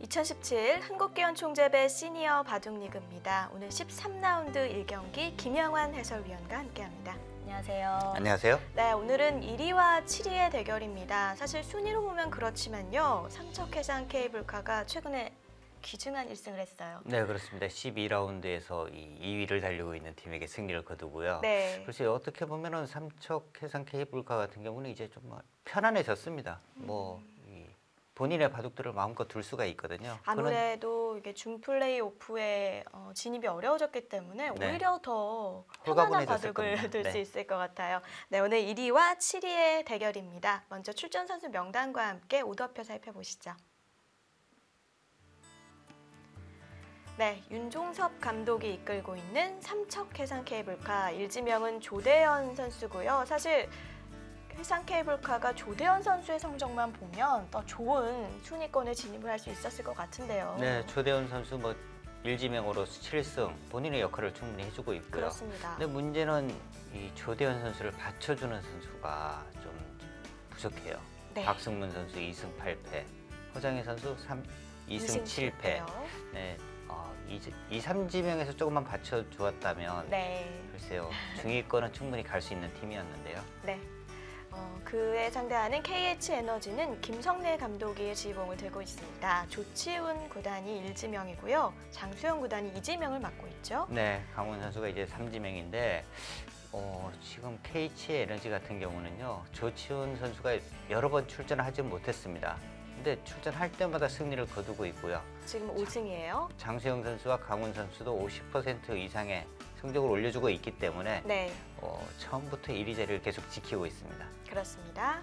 2017 한국기원총재배 시니어 바둑리그입니다. 오늘 13라운드 1경기 김영환 해설위원과 함께합니다. 안녕하세요. 안녕하세요. 네, 오늘은 1위와 7위의 대결입니다. 사실 순위로 보면 그렇지만요. 삼척해상 케이블카가 최근에 귀중한 1승을 했어요. 네, 그렇습니다. 12라운드에서 이 2위를 달리고 있는 팀에게 승리를 거두고요. 네. 글쎄요, 어떻게 보면은 삼척해상 케이블카 같은 경우는 이제 좀 편안해졌습니다. 본인의 바둑들을 마음껏 둘 수가 있거든요. 아무래도 이게 준 플레이오프에 진입이 어려워졌기 때문에 네. 오히려 더 편안한 바둑을 둘 수 있을 것 같아요. 네, 오늘 1위와 7위의 대결입니다. 먼저 출전 선수 명단과 함께 오더표 살펴보시죠. 네, 윤종섭 감독이 이끌고 있는 삼척해상 케이블카, 일지명은 조대현 선수고요. 사실 해상 케이블카가 조대현 선수의 성적만 보면 더 좋은 순위권에 진입을 할 수 있었을 것 같은데요. 네, 조대현 선수 일지명으로 7승 본인의 역할을 충분히 해주고 있고요. 그렇습니다. 근데 문제는 이 조대현 선수를 받쳐주는 선수가 좀 부족해요. 네. 박승문 선수 2승 8패, 허장희 선수 2승 7패. 네, 2, 3지명에서 조금만 받쳐주었다면 글쎄요, 중위권은 충분히 갈 수 있는 팀이었는데요. 네. 그에 상대하는 KH에너지는 김성래 감독이 지휘봉을 들고 있습니다. 조치훈 구단이 1지명이고요. 장수영 구단이 2지명을 맡고 있죠. 네, 강훈 선수가 이제 3지명인데 지금 KH에너지 같은 경우는요, 조치훈 선수가 여러 번 출전을 하지 못했습니다. 근데 출전할 때마다 승리를 거두고 있고요. 지금 5승이에요. 장수영 선수와 강훈 선수도 50% 이상의 성적을 올려주고 있기 때문에 처음부터 1위 자리를 계속 지키고 있습니다. 그렇습니다.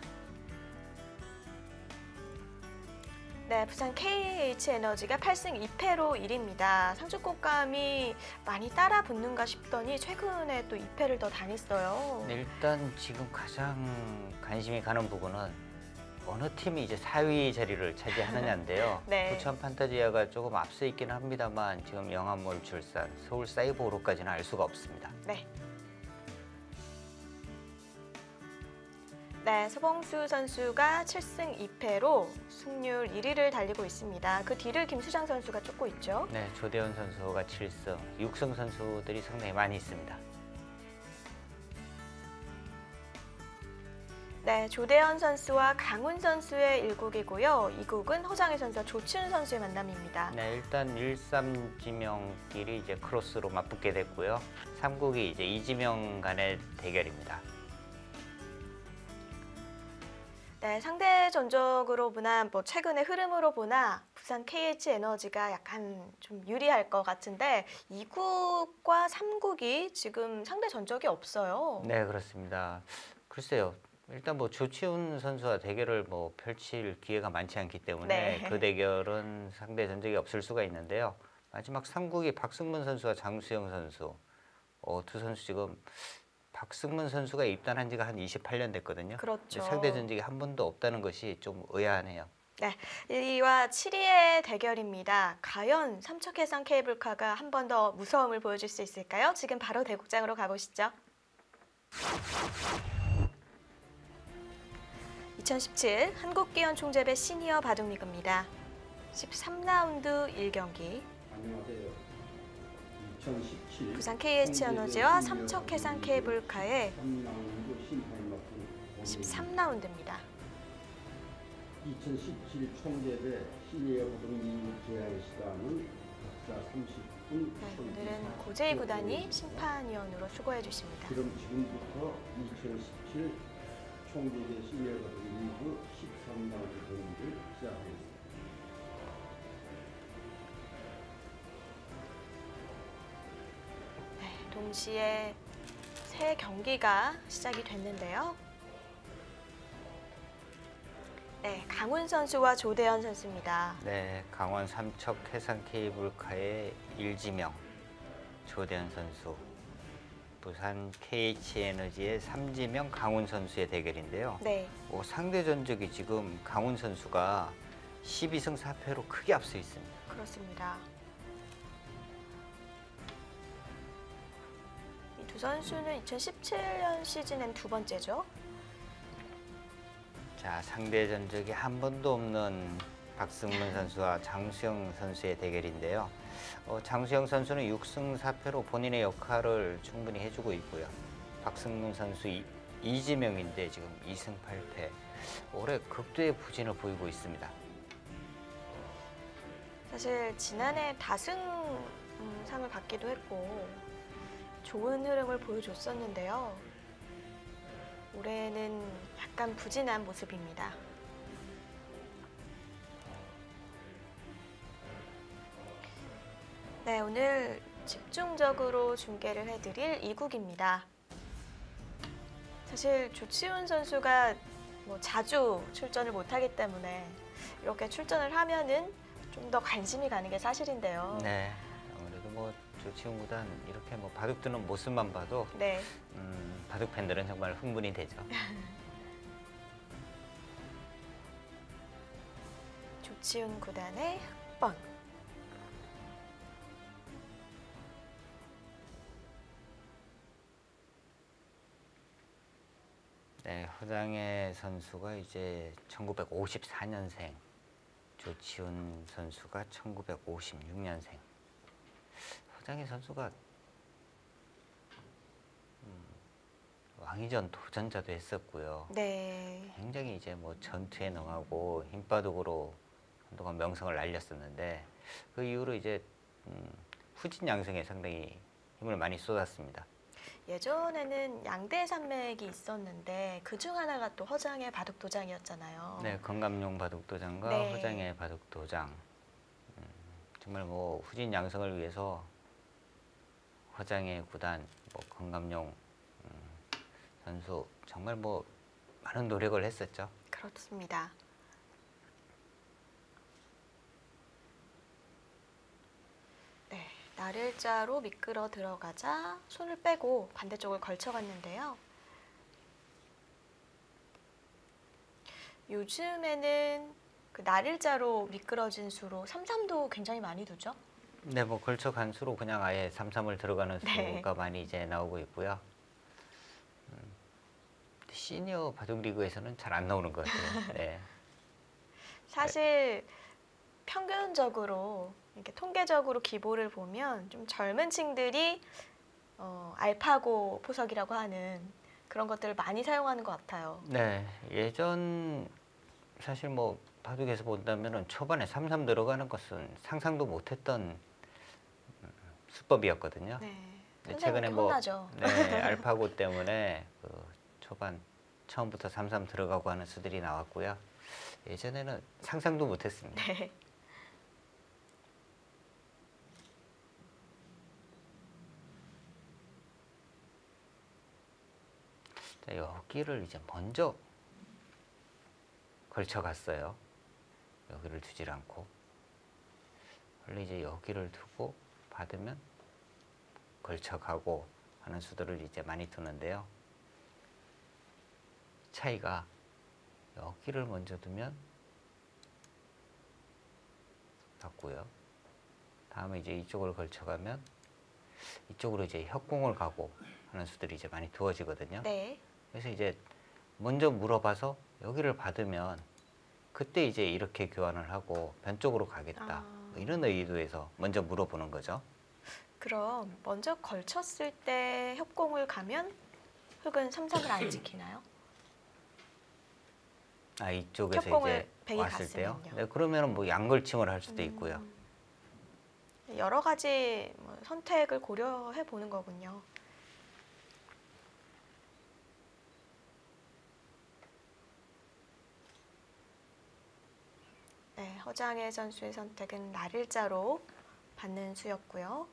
네, 부산 KH에너지가 8승 2패로 1위입니다. 상주꽃감이 많이 따라 붙는가 싶더니 최근에 또 2패를 더 당했어요. 네, 일단 지금 가장 관심이 가는 부분은 어느 팀이 이제 4위 자리를 차지하느냐인데요. 네. 부천 판타지아가 조금 앞서 있긴 합니다만 지금 영암몰 출산, 서울 사이버로까지는 알 수가 없습니다. 네. 네, 서봉수 선수가 7승 2패로 승률 1위를 달리고 있습니다. 그 뒤를 김수장 선수가 쫓고 있죠. 네, 조대현 선수가 7승, 6승 선수들이 상당히 많이 있습니다. 네, 조대현 선수와 강훈 선수의 1국이고요. 2국은 허장희 선수와 조치훈 선수의 만남입니다. 네, 일단 1, 3지명끼리 이제 크로스로 맞붙게 됐고요. 3국이 이제 2지명 간의 대결입니다. 네, 상대 전적으로 보나 최근의 흐름으로 보나 부산 KH에너지가 약간 좀 유리할 것 같은데 2국과 3국이 지금 상대 전적이 없어요. 네, 그렇습니다. 글쎄요. 일단 조치훈 선수와 대결을 펼칠 기회가 많지 않기 때문에 그 대결은 상대 전적이 없을 수가 있는데요. 마지막 3국이 박승문 선수와 장수영 선수. 두 선수 지금 박승문 선수가 입단한 지가 한 28년 됐거든요. 그렇죠. 상대 전적이 한 번도 없다는 것이 좀 의아하네요. 네, 1위와 7위의 대결입니다. 과연 삼척해상 케이블카가 한 번 더 무서움을 보여줄 수 있을까요? 지금 바로 대국장으로 가보시죠. 2017 한국기원총재배 시니어 바둑리그입니다. 13라운드 1경기. 안녕하세요. 2017 부산 KH에너지와 삼척해상 케이블카의 13라운드입니다. 2017 총재배 시니어 바둑리그 제한 시간은 각자 30분. 네, 오늘은 고재희 구단이 심판위원으로 수고해 주십니다. 그럼 지금부터 2017 총재배 시니어 바둑리그 13라운드 경기를 시작하겠습니다. 네, 동시에 새 경기가 시작이 됐는데요. 네, 강훈 선수와 조대현 선수입니다. 네, 강원 삼척 해상 케이블카의 1지명 조대현 선수, 부산 KH에너지의 3지명 강훈 선수의 대결인데요. 네. 상대 전적이 지금 강훈 선수가 12승 4패로 크게 앞서 있습니다. 그렇습니다. 이 두 선수는 2017년 시즌엔 두 번째죠. 자, 상대 전적이 한 번도 없는 박승문 선수와 장수영 선수의 대결인데요. 장수영 선수는 6승 4패로 본인의 역할을 충분히 해주고 있고요. 박승문 선수 이지명인데 지금 2승 8패. 올해 극도의 부진을 보이고 있습니다. 사실 지난해 다승 상을 받기도 했고 좋은 흐름을 보여줬었는데요. 올해는 약간 부진한 모습입니다. 네, 오늘 집중적으로 중계를 해드릴 2국입니다. 사실 조치훈 선수가 자주 출전을 못하기 때문에 이렇게 출전을 하면은 좀 더 관심이 가는 게 사실인데요. 네, 아무래도 조치훈 구단 이렇게 바둑 두는 모습만 봐도 네. 바둑 팬들은 정말 흥분이 되죠. 조치훈 구단의 흑번. 네, 허장애 선수가 이제 1954년생, 조치훈 선수가 1956년생. 허장애 선수가 왕위전 도전자도 했었고요. 네. 굉장히 이제 전투에 능하고 힘바둑으로 한동안 명성을 날렸었는데 그 이후로 이제 후진 양성에 상당히 힘을 많이 쏟았습니다. 예전에는 양대 산맥이 있었는데 그중 하나가 또 허장의 바둑도장이었잖아요. 네, 건감용 바둑도장과 네. 허장의 바둑도장. 정말 후진 양성을 위해서 허장의 구단, 건감용 선수 정말 많은 노력을 했었죠. 그렇습니다. 네, 날일자로 미끄러 들어가자 손을 빼고 반대쪽을 걸쳐갔는데요. 요즘에는 그 날일자로 미끄러진 수로 3-3도 굉장히 많이 두죠. 네, 걸쳐 간수로 그냥 아예 3-3을 들어가는 네. 수가 많이 이제 나오고 있고요. 시니어 바둑 리그에서는 잘 안 나오는 것 같아요. 네. 사실 평균적으로 이렇게 통계적으로 기보를 보면 좀 젊은 층들이 알파고 포석이라고 하는 그런 것들을 많이 사용하는 것 같아요. 네, 예전 사실 바둑에서 본다면은 초반에 3-3 들어가는 것은 상상도 못했던 수법이었거든요. 네, 근데 선생님께 최근에 혼나죠. 네, 알파고 때문에 초반 처음부터 3-3 들어가고 하는 수들이 나왔고요. 예전에는 상상도 못했습니다. 네. 자, 여기를 이제 먼저 걸쳐갔어요. 여기를 두질 않고 원래 이제 여기를 두고 받으면 걸쳐가고 하는 수들을 이제 많이 두는데요. 차이가 여기를 먼저 두면 받고요. 다음에 이제 이쪽을 걸쳐가면 이쪽으로 이제 협공을 가고 하는 수들이 이제 많이 두어지거든요. 네. 그래서 이제 먼저 물어봐서 여기를 받으면 그때 이제 이렇게 교환을 하고 변 쪽으로 가겠다. 이런 의도에서 먼저 물어보는 거죠. 그럼 먼저 걸쳤을 때 협공을 가면 흑은 3-3을 안 지키나요? 아, 이쪽에서 협공을 이제 백이 왔을 때요. 갔으면요. 네, 그러면은 양걸침을 할 수도 있고요. 여러 가지 선택을 고려해 보는 거군요. 네, 허장애 선수의 선택은 날일자로 받는 수였고요.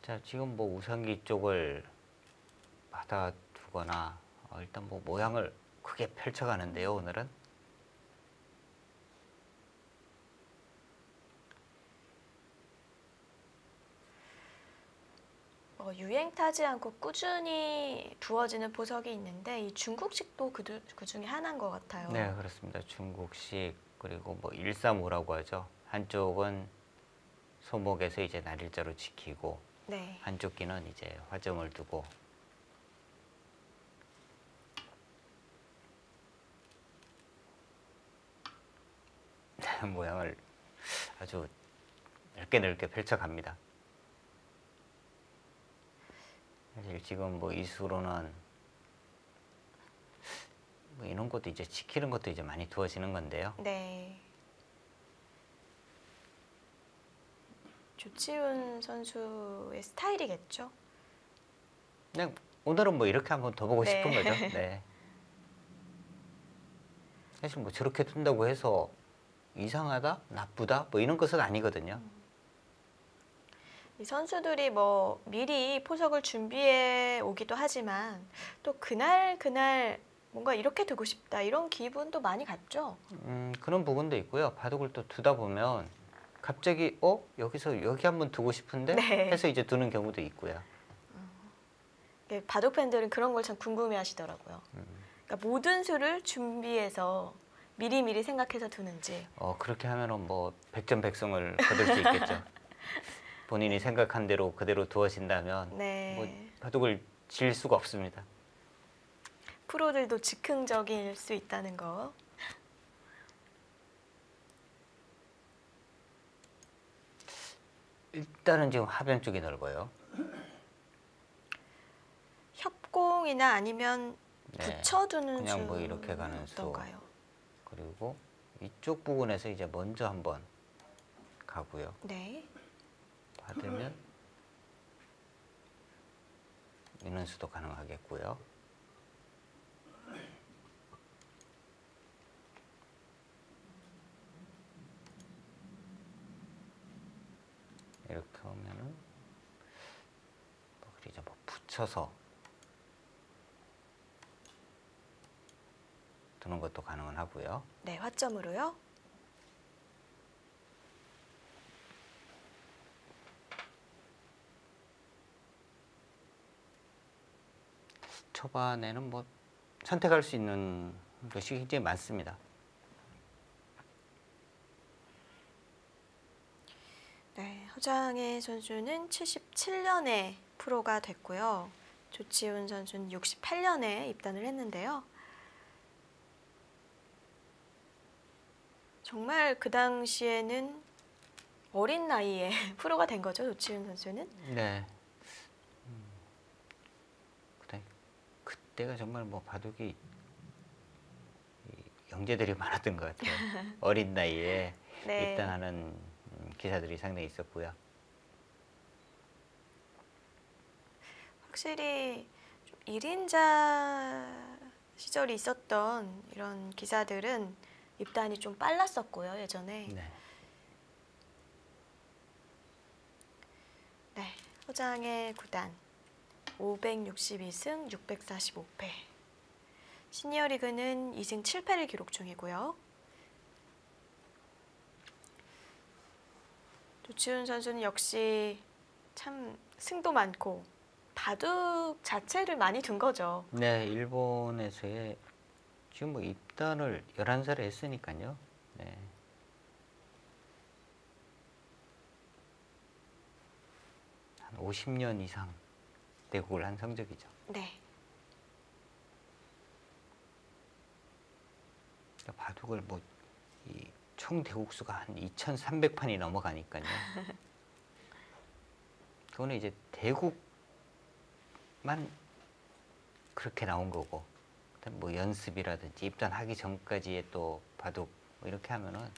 자, 지금 우상기 쪽을 받아두거나 일단 모양을 크게 펼쳐가는데요, 오늘은. 유행 타지 않고 꾸준히 두어지는 보석이 있는데 이 중국식도 그 중에 하나인 것 같아요. 네, 그렇습니다. 중국식 그리고 뭐 135라고 하죠. 한쪽은 소목에서 이제 날일자로 지키고 네. 한쪽 귀는 이제 화점을 두고 모양을 아주 넓게 펼쳐갑니다. 사실 지금 뭐 이수로는 뭐 이런 것도 이제 지키는 것도 이제 많이 두어지는 건데요. 네. 조치훈 선수의 스타일이겠죠? 그냥 오늘은 뭐 이렇게 한번 더 보고 네. 싶은 거죠. 네. 사실 뭐 저렇게 둔다고 해서 이상하다, 나쁘다, 뭐 이런 것은 아니거든요. 이 선수들이 뭐 미리 포석을 준비해 오기도 하지만 또 그날 뭔가 이렇게 두고 싶다 이런 기분도 많이 갔죠. 그런 부분도 있고요. 바둑을 또 두다 보면 갑자기 여기서 여기 한번 두고 싶은데 네. 해서 이제 두는 경우도 있고요. 바둑 팬들은 그런 걸 참 궁금해 하시더라고요. 그러니까 모든 수를 준비해서 미리 생각해서 두는지. 그렇게 하면은 뭐 백전백승을 거둘 수 있겠죠. 본인이 생각한 대로 그대로 두어진다면 네. 뭐 바둑을 질 수가 없습니다. 프로들도 즉흥적일 수 있다는 거. 일단은 지금 하변 쪽이 넓어요. 협공이나 아니면 네. 붙여두는 그냥 뭐 수는 이렇게 가는 수. 어떤가요? 그리고 이쪽 부분에서 이제 먼저 한번 가고요. 네. 받으면 있는 수도 가능하겠고요. 이렇게 하면은 이제 뭐 붙여서 두는 것도 가능은 하고요. 네, 화점으로요. 초반에는 뭐 선택할 수 있는 것이 굉장히 많습니다. 네, 허장혜 선수는 77년에 프로가 됐고요. 조치훈 선수는 68년에 입단을 했는데요. 정말 그 당시에는 어린 나이에 프로가 된 거죠, 조치훈 선수는. 네. 그때가 정말 뭐 바둑이 영재들이 많았던 것 같아요. 어린 나이에 네. 입단하는 기사들이 상당히 있었고요. 확실히 좀 1인자 시절이 있었던 이런 기사들은 입단이 좀 빨랐었고요, 예전에. 네. 네, 허장의 구단 562승 645패. 시니어리그는 2승 7패를 기록 중이고요. 조치훈 선수는 역시 참 승도 많고 바둑 자체를 많이 둔 거죠. 네, 일본에서의 지금 뭐 입단을 11살에 했으니까요. 네. 한 50년 이상 대국을 한 성적이죠. 네. 그러니까 바둑을 뭐 총 대국수가 한 2,300판이 넘어가니까요. 그거는 이제 대국만 그렇게 나온 거고, 뭐 연습이라든지 입단하기 전까지의 또 바둑 뭐 이렇게 하면은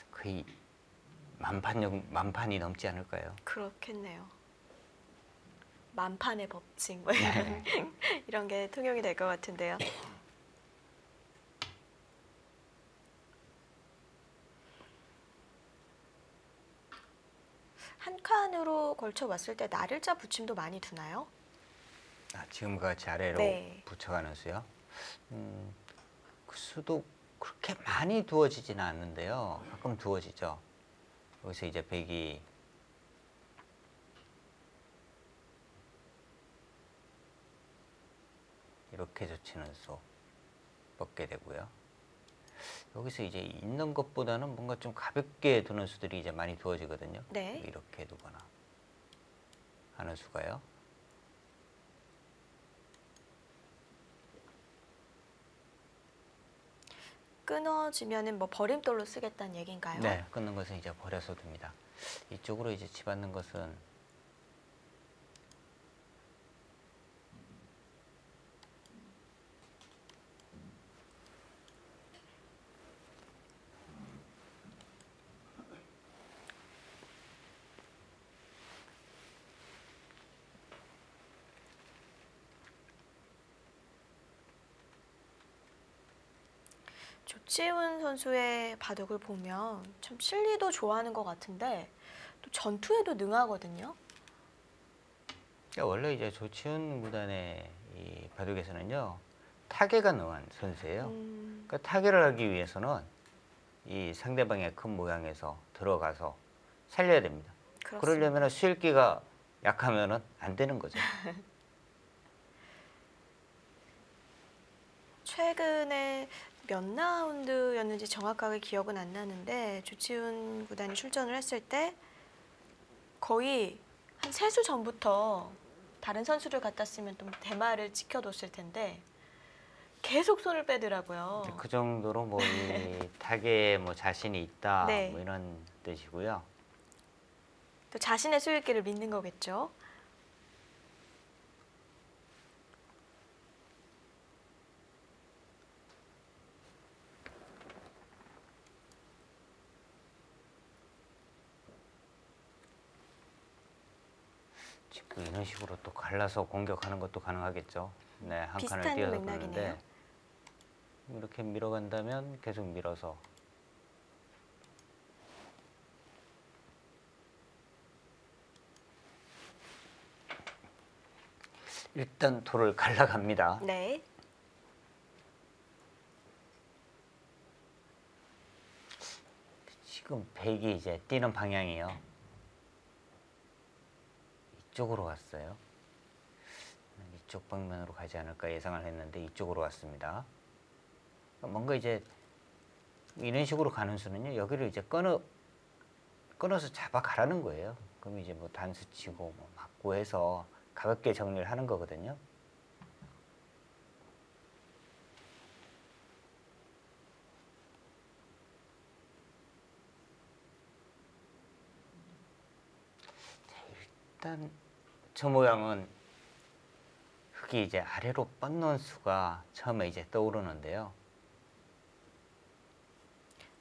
거의 만판이 넘지 않을까요? 그렇겠네요. 만판의 법칙 뭐 이런, 이런 게 통용이 될 것 같은데요. 한 칸으로 걸쳐 왔을 때 날일자 붙임도 많이 두나요? 지금과 같이 아래로 네. 붙여가는 수요. 그 수도 그렇게 많이 두어지지는 않는데요. 가끔 두어지죠. 여기서 이제 백이 가볍게 젖히는 수 뻗게 되고요. 여기서 이제 있는 것보다는 뭔가 좀 가볍게 두는 수들이 이제 많이 두어지거든요. 네. 이렇게 두거나 하는 수가요. 끊어지면은 뭐 버림돌로 쓰겠다는 얘기인가요? 네, 끊는 것은 이제 버려서 둡니다. 이쪽으로 이제 집어넣는 것은 조치훈 선수의 바둑을 보면 참 실리도 좋아하는 것 같은데 또 전투에도 능하거든요. 그러니까 원래 이제 조치훈 구단의 이 바둑에서는요 타개가 능한 선수예요. 그러니까 타개를 하기 위해서는 이 상대방의 큰 모양에서 들어가서 살려야 됩니다. 그렇습니다. 그러려면 수일기가 약하면은 안 되는 거죠. 최근에 몇 라운드였는지 정확하게 기억은 안 나는데 조치훈 구단이 출전을 했을 때 거의 한 3수 전부터 다른 선수를 갖다 쓰면 좀 대마를 지켜뒀을 텐데 계속 손을 빼더라고요. 그 정도로 뭐 이 타개에 뭐 자신이 있다 네. 뭐 이런 뜻이고요. 또 자신의 수일기를 믿는 거겠죠. 지금 이런 식으로 또 갈라서 공격하는 것도 가능하겠죠. 네, 한 칸을 비슷한 띄어서 맥락이네요. 보는데 이렇게 밀어간다면 계속 밀어서 일단 돌을 갈라갑니다. 네. 지금 백이 이제 뛰는 방향이요. 이쪽으로 왔어요. 이쪽 방면으로 가지 않을까 예상을 했는데 이쪽으로 왔습니다. 뭔가 이제 이런 식으로 가는 수는요. 여기를 이제 끊어서 잡아 가라는 거예요. 그럼 이제 뭐 단수 치고 뭐 맞고 해서 가볍게 정리를 하는 거거든요. 자, 일단 저 모양은 흙이 이제 아래로 뻗는 수가 처음에 이제 떠오르는데요.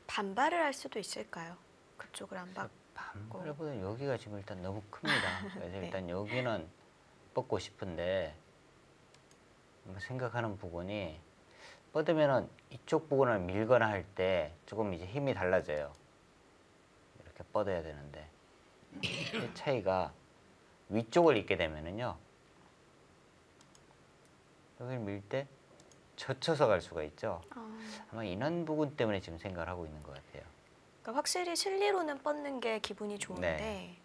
반발을 할 수도 있을까요? 그쪽을 안 받고. 반발보다 여기가 지금 일단 너무 큽니다. 그래서 네. 일단 여기는 뻗고 싶은데 생각하는 부분이 뻗으면은 이쪽 부분을 밀거나 할 때 조금 이제 힘이 달라져요. 이렇게 뻗어야 되는데 이 차이가 위쪽을 잇게 되면은요 여기를 밀 때 젖혀서 갈 수가 있죠. 아마 이런 부분 때문에 지금 생각을 하고 있는 것 같아요. 그러니까 확실히 실리로는 뻗는 게 기분이 좋은데 네.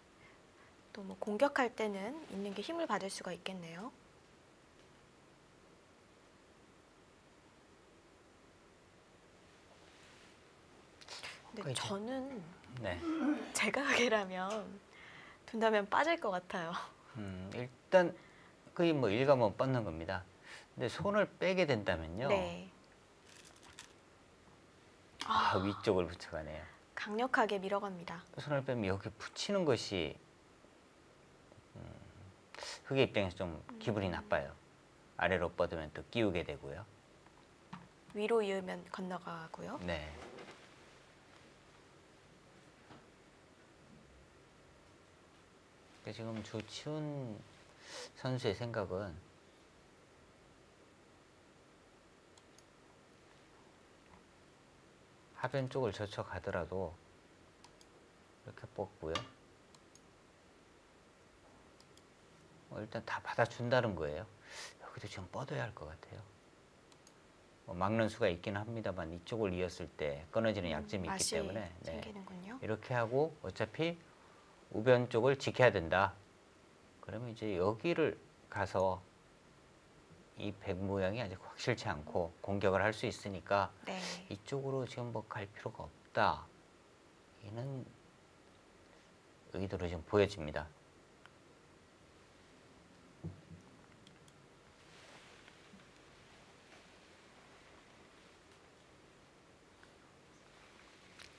또 뭐 공격할 때는 있는 게 힘을 받을 수가 있겠네요. 근데 이제- 저는 네. 제가 하게라면 둔다면 빠질 것 같아요. 일단 거의 뭐 일감은 뻗는 겁니다. 근데 손을 빼게 된다면요. 네. 위쪽을 붙여가네요. 강력하게 밀어갑니다. 손을 빼면 여기 붙이는 것이 흙의 입장에서 좀 기분이 나빠요. 아래로 뻗으면 또 끼우게 되고요. 위로 이으면 건너가고요. 네. 지금 조치훈 선수의 생각은 하변 쪽을 젖혀 가더라도 이렇게 뻗고요. 일단 다 받아준다는 거예요. 여기도 지금 뻗어야 할 것 같아요. 막는 수가 있긴 합니다만 이쪽을 이었을 때 끊어지는 약점이 있기 맛이 때문에 생기는군요. 이렇게 하고 어차피 우변 쪽을 지켜야 된다. 그러면 이제 여기를 가서 이 백 모양이 아직 확실치 않고 공격을 할 수 있으니까 네. 이쪽으로 지금 뭐 갈 필요가 없다. 이는 의도로 좀 보여집니다.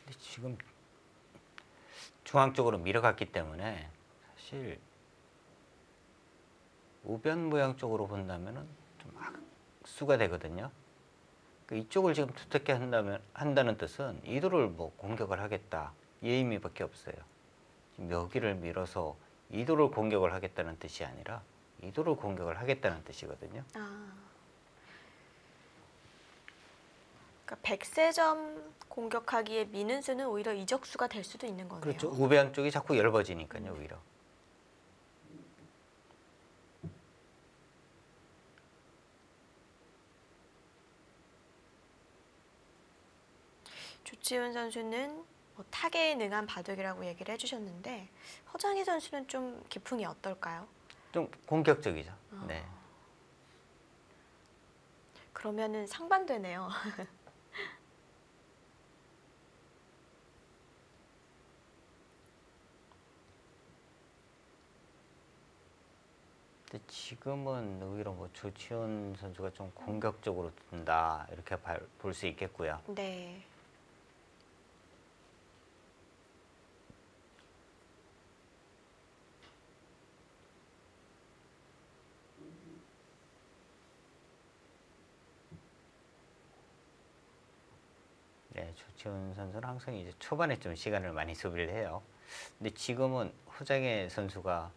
근데 지금 중앙 쪽으로 밀어갔기 때문에 사실 우변 모양 쪽으로 본다면은 좀 악수가 되거든요. 이쪽을 지금 투택해 한다는 뜻은 이도를 뭐 공격을 하겠다 이 의미밖에 없어요. 지금 여기를 밀어서 이도를 공격을 하겠다는 뜻이 아니라 이도를 공격을 하겠다는 뜻이거든요. 그러니까 백세점 공격하기에 미는 수는 오히려 이적수가 될 수도 있는 거네요. 그렇죠. 우변 쪽이 자꾸 열어지니까요, 오히려. 조치훈 선수는 뭐 타계에 능한 바둑이라고 얘기를 해주셨는데 허장희 선수는 좀 기풍이 어떨까요? 좀 공격적이죠. 네. 그러면은 상반되네요. 근데 지금은 오히려 뭐 조치훈 선수가 좀 공격적으로 둔다 이렇게 볼 수 있겠고요. 네. 네, 조치훈 선수는 항상 이제 초반에 좀 시간을 많이 소비를 해요. 근데 지금은 허장의 선수가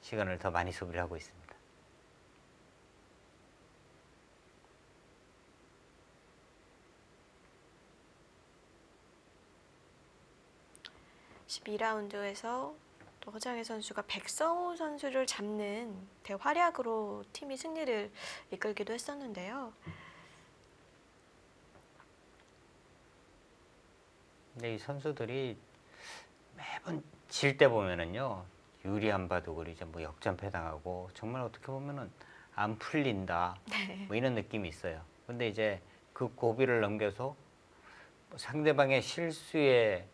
시간을 더 많이 소비를 하고 있습니다. 12라운드에서 또 허장희 선수가 백성호 선수를 잡는 대활약으로 팀이 승리를 이끌기도 했었는데요. 근데 이 선수들이 매번 질 때 보면은요, 유리한 바둑을 이제 뭐 역전패당하고 정말 어떻게 보면은 안 풀린다 뭐 이런 느낌이 있어요. 근데 이제 그 고비를 넘겨서 뭐 상대방의 실수에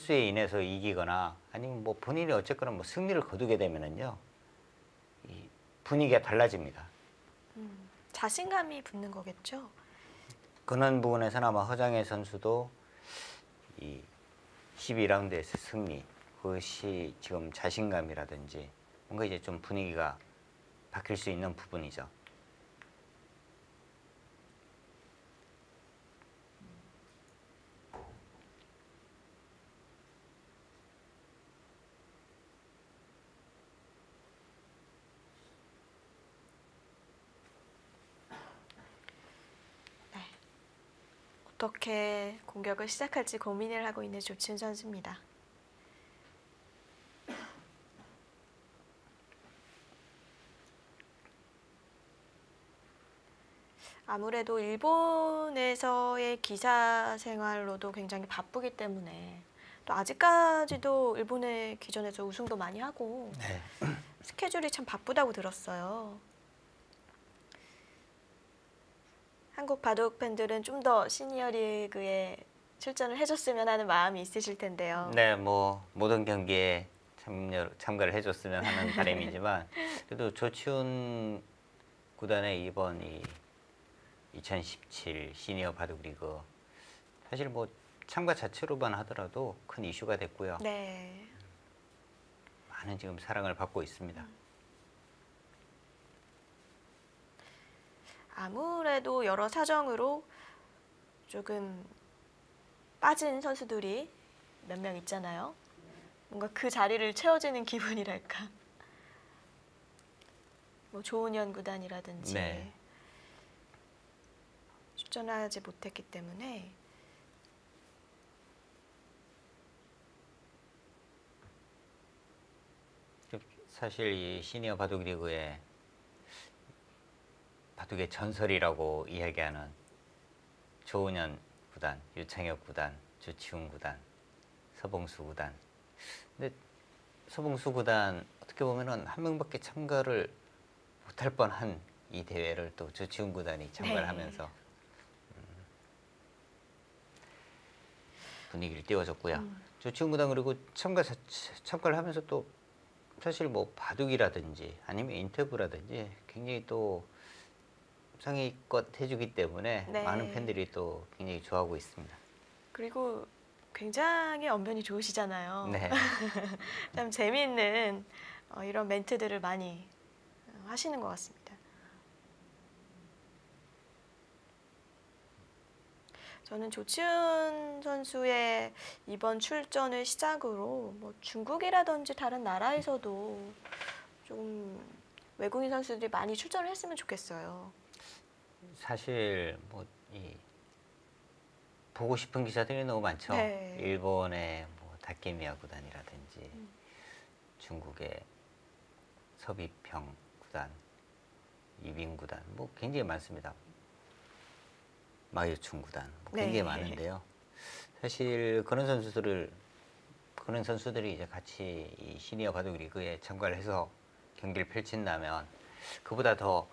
인해서 이기거나 아니면 뭐 본인이 어쨌거나 뭐 승리를 거두게 되면은요, 이 분위기가 달라집니다. 자신감이 붙는 거겠죠. 그런 부분에서는 아마 허장의 선수도 이 12라운드에서 승리, 그것이 지금 자신감이라든지 뭔가 이제 좀 분위기가 바뀔 수 있는 부분이죠. 어떻게 공격을 시작할지 고민을 하고 있는 조치훈 선수입니다. 아무래도 일본에서의 기사 생활로도 굉장히 바쁘기 때문에 또 아직까지도 일본의 기전에서 우승도 많이 하고 네. 스케줄이 참 바쁘다고 들었어요. 한국 바둑 팬들은 좀 더 시니어 리그에 출전을 해줬으면 하는 마음이 있으실 텐데요. 네, 뭐 모든 경기에 참가를 해줬으면 하는 바람이지만 그래도 조치훈 구단의 이번 이 2017 시니어 바둑리그 사실 뭐 참가 자체로만 하더라도 큰 이슈가 됐고요. 네. 많은 지금 사랑을 받고 있습니다. 아무래도 여러 사정으로 조금 빠진 선수들이 몇 명 있잖아요. 뭔가 그 자리를 채워주는 기분이랄까. 뭐 조은현 구단이라든지 네. 출전하지 못했기 때문에 사실 이 시니어 바둑리그에 바둑의 전설이라고 이야기하는 조은현 구단, 유창혁 구단, 조치훈 구단, 서봉수 구단. 근데 서봉수 구단 어떻게 보면은 한 명밖에 참가를 못할 뻔한 이 대회를 또 조치훈 구단이 참가하면서 분위기를 띄워줬고요. 조치훈 구단 그리고 참가를 하면서 또 사실 뭐 바둑이라든지 아니면 인터뷰라든지 굉장히 또 상위껏 해주기 때문에 네. 많은 팬들이 또 굉장히 좋아하고 있습니다. 그리고 굉장히 언변이 좋으시잖아요. 네. 참 재미있는 이런 멘트들을 많이 하시는 것 같습니다. 저는 조치훈 선수의 이번 출전을 시작으로 뭐 중국이라든지 다른 나라에서도 좀 외국인 선수들이 많이 출전을 했으면 좋겠어요. 사실 뭐 이 보고 싶은 기사들이 너무 많죠. 네. 일본의 뭐 다케미야 구단이라든지 중국의 서비평 구단, 이빈 구단 뭐 굉장히 많습니다. 마유춘 구단 뭐 굉장히 네. 많은데요. 사실 그런 선수들이 이제 같이 이 시니어 바둑 리그에 참가를 해서 경기를 펼친다면 그보다 더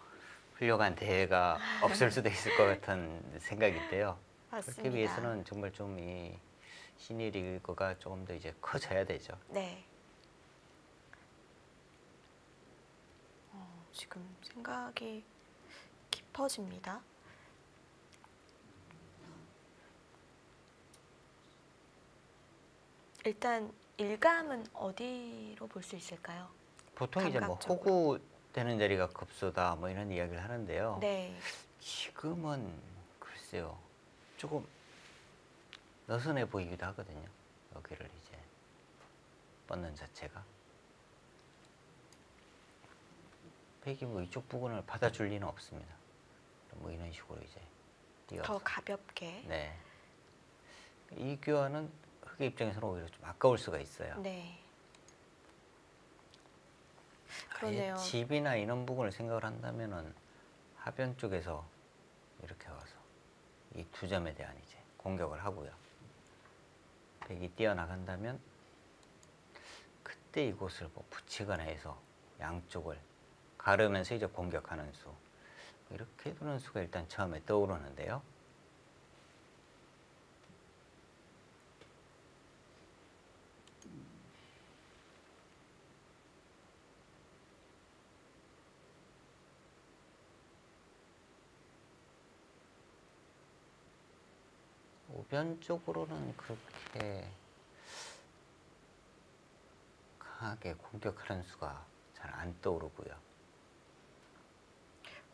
훌륭한 대회가 없을 수도 있을 것 같은 생각인데요. 맞습니다. 그렇게 위해서는 정말 좀 이 시니어 리그가 조금 더 이제 커져야 되죠. 네. 지금 생각이 깊어집니다. 일단 일감은 어디로 볼 수 있을까요? 보통 이제 뭐 감각적으로. 호구 되는 자리가 급소다 뭐 이런 이야기를 하는데요. 네. 지금은 글쎄요 조금 느슨해 보이기도 하거든요. 여기를 이제 뻗는 자체가 백이 뭐 이쪽 부분을 받아줄 리는 없습니다. 뭐 이런 식으로 이제 더 뛰어서 가볍게. 네. 이 교환은 흑의 입장에서는 오히려 좀 아까울 수가 있어요. 네. 아예 그러네요. 집이나 이런 부분을 생각을 한다면은 하변 쪽에서 이렇게 와서 이 두 점에 대한 이제 공격을 하고요. 백이 뛰어나간다면 그때 이곳을 뭐 붙이거나 해서 양쪽을 가르면서 이제 공격하는 수 이렇게 두는 수가 일단 처음에 떠오르는데요. 우변 쪽으로는 그렇게 강하게 공격하는 수가 잘 안 떠오르고요.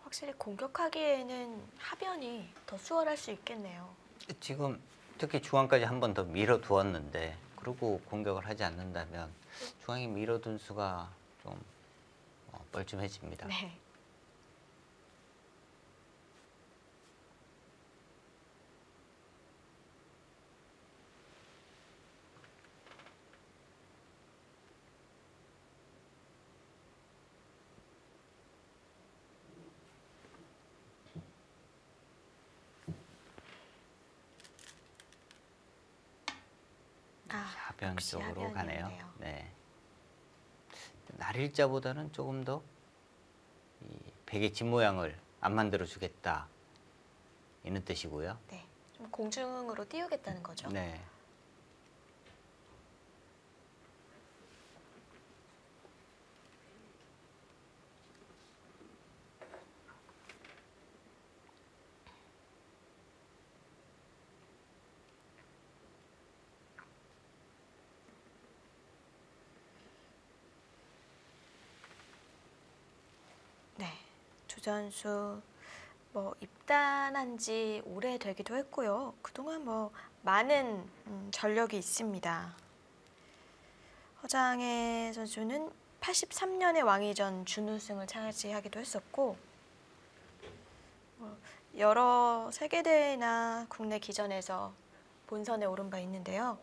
확실히 공격하기에는 하변이 더 수월할 수 있겠네요. 지금 특히 중앙까지 한 번 더 밀어두었는데 그리고 공격을 하지 않는다면 중앙이 밀어둔 수가 좀 뻘쭘해집니다. 네. 하변 역시 쪽으로 가네요. 하변이었네요. 네. 날일자보다는 조금 더 이 백의 집 모양을 안 만들어 주겠다 이런 뜻이고요. 네. 좀 공중으로 띄우겠다는 거죠. 네. 네. 조 선수 뭐 입단한 지 오래되기도 했고요. 그동안 뭐 많은 전력이 있습니다. 허장해 선수는 83년에 왕위전 준우승을 차지하기도 했었고 여러 세계대회나 국내 기전에서 본선에 오른 바 있는데요.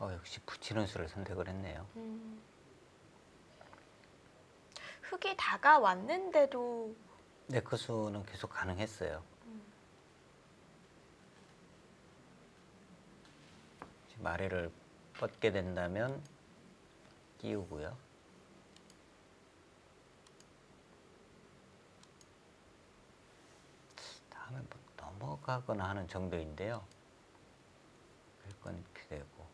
역시 붙이는 수를 선택을 했네요. 흙이 다가왔는데도 네, 그 수는 계속 가능했어요. 지금 아래를 뻗게 된다면 끼우고요. 다음에 뭐 넘어가거나 하는 정도인데요. 일건 이렇게 되고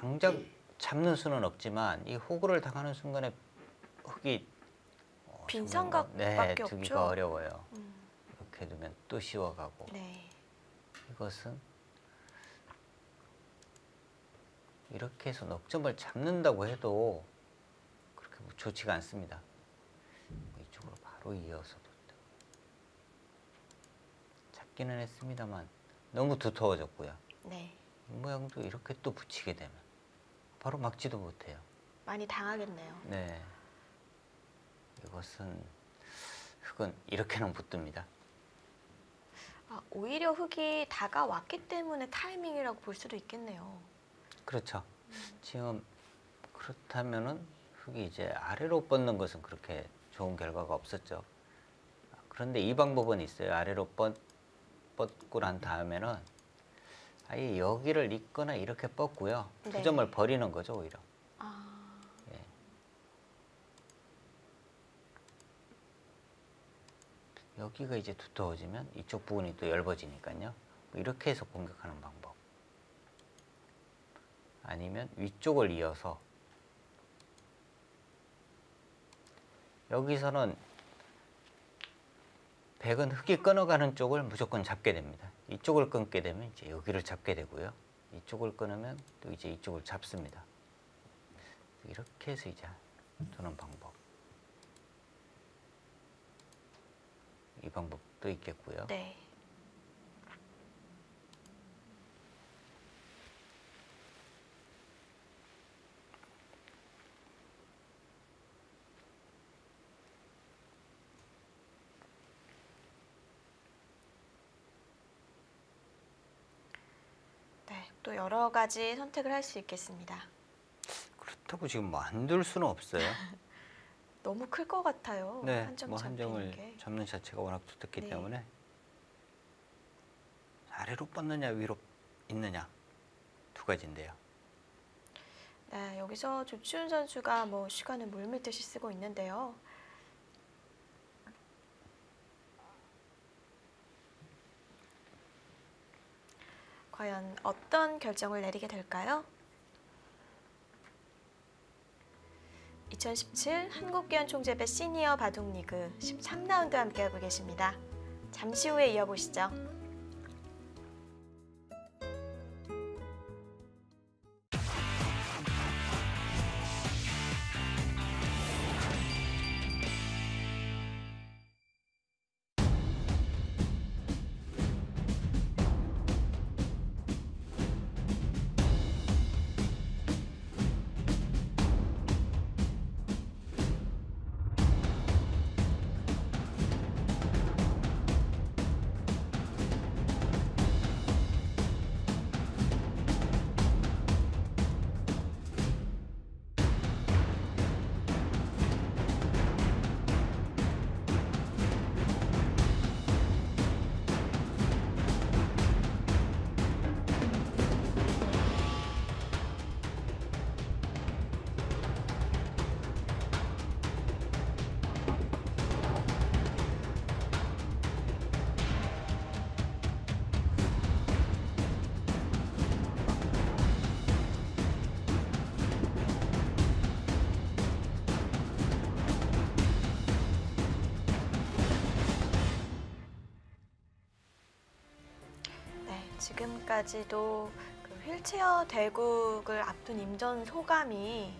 당장 잡는 수는 없지만 이 호구를 당하는 순간에 흙이 빈 정말 뭐, 삼각밖에 없죠? 두기가 어려워요. 이렇게 두면 또 씌워가고 네. 이것은 이렇게 해서 넉점을 잡는다고 해도 그렇게 뭐 좋지가 않습니다. 이쪽으로 바로 이어서도 잡기는 했습니다만 너무 두터워졌고요. 네. 이 모양도 이렇게 또 붙이게 되면 바로 막지도 못해요. 많이 당하겠네요. 네, 이것은 흙은 이렇게는 못 듭니다. 아, 오히려 흙이 다가왔기 때문에 타이밍이라고 볼 수도 있겠네요. 그렇죠. 지금 그렇다면은 흙이 이제 아래로 뻗는 것은 그렇게 좋은 결과가 없었죠. 그런데 이 방법은 있어요. 아래로 뻗고 난 다음에는 아예 여기를 잇거나 이렇게 뻗고요. 네. 두 점을 버리는 거죠, 오히려. 아, 예. 여기가 이제 두터워지면 이쪽 부분이 또 얇아지니까요. 뭐 이렇게 해서 공격하는 방법. 아니면 위쪽을 이어서 여기서는 백은 흙이 끊어가는 쪽을 무조건 잡게 됩니다. 이쪽을 끊게 되면 이제 여기를 잡게 되고요. 이쪽을 끊으면 또 이제 이쪽을 잡습니다. 이렇게 해서 이제 두는 방법. 이 방법도 있겠고요. 네. 네, 또 여러 가지 선택을 할 수 있겠습니다. 그렇다고 지금 뭐 안 둘 수는 없어요. 너무 클 것 같아요. 네, 한 점 뭐 잡히는 한정을 게. 잡는 자체가 워낙 두텁기 네. 때문에 아래로 뻗느냐 위로 있느냐 두 가지인데요. 네, 여기서 조치훈 선수가 뭐 시간을 물밀듯이 쓰고 있는데요. 과연 어떤 결정을 내리게 될까요? 2017 한국기원총재배 시니어 바둑리그 13라운드 함께하고 계십니다. 잠시 후에 이어보시죠. 지금까지도 그 휠체어 대국을 앞둔 임전 소감이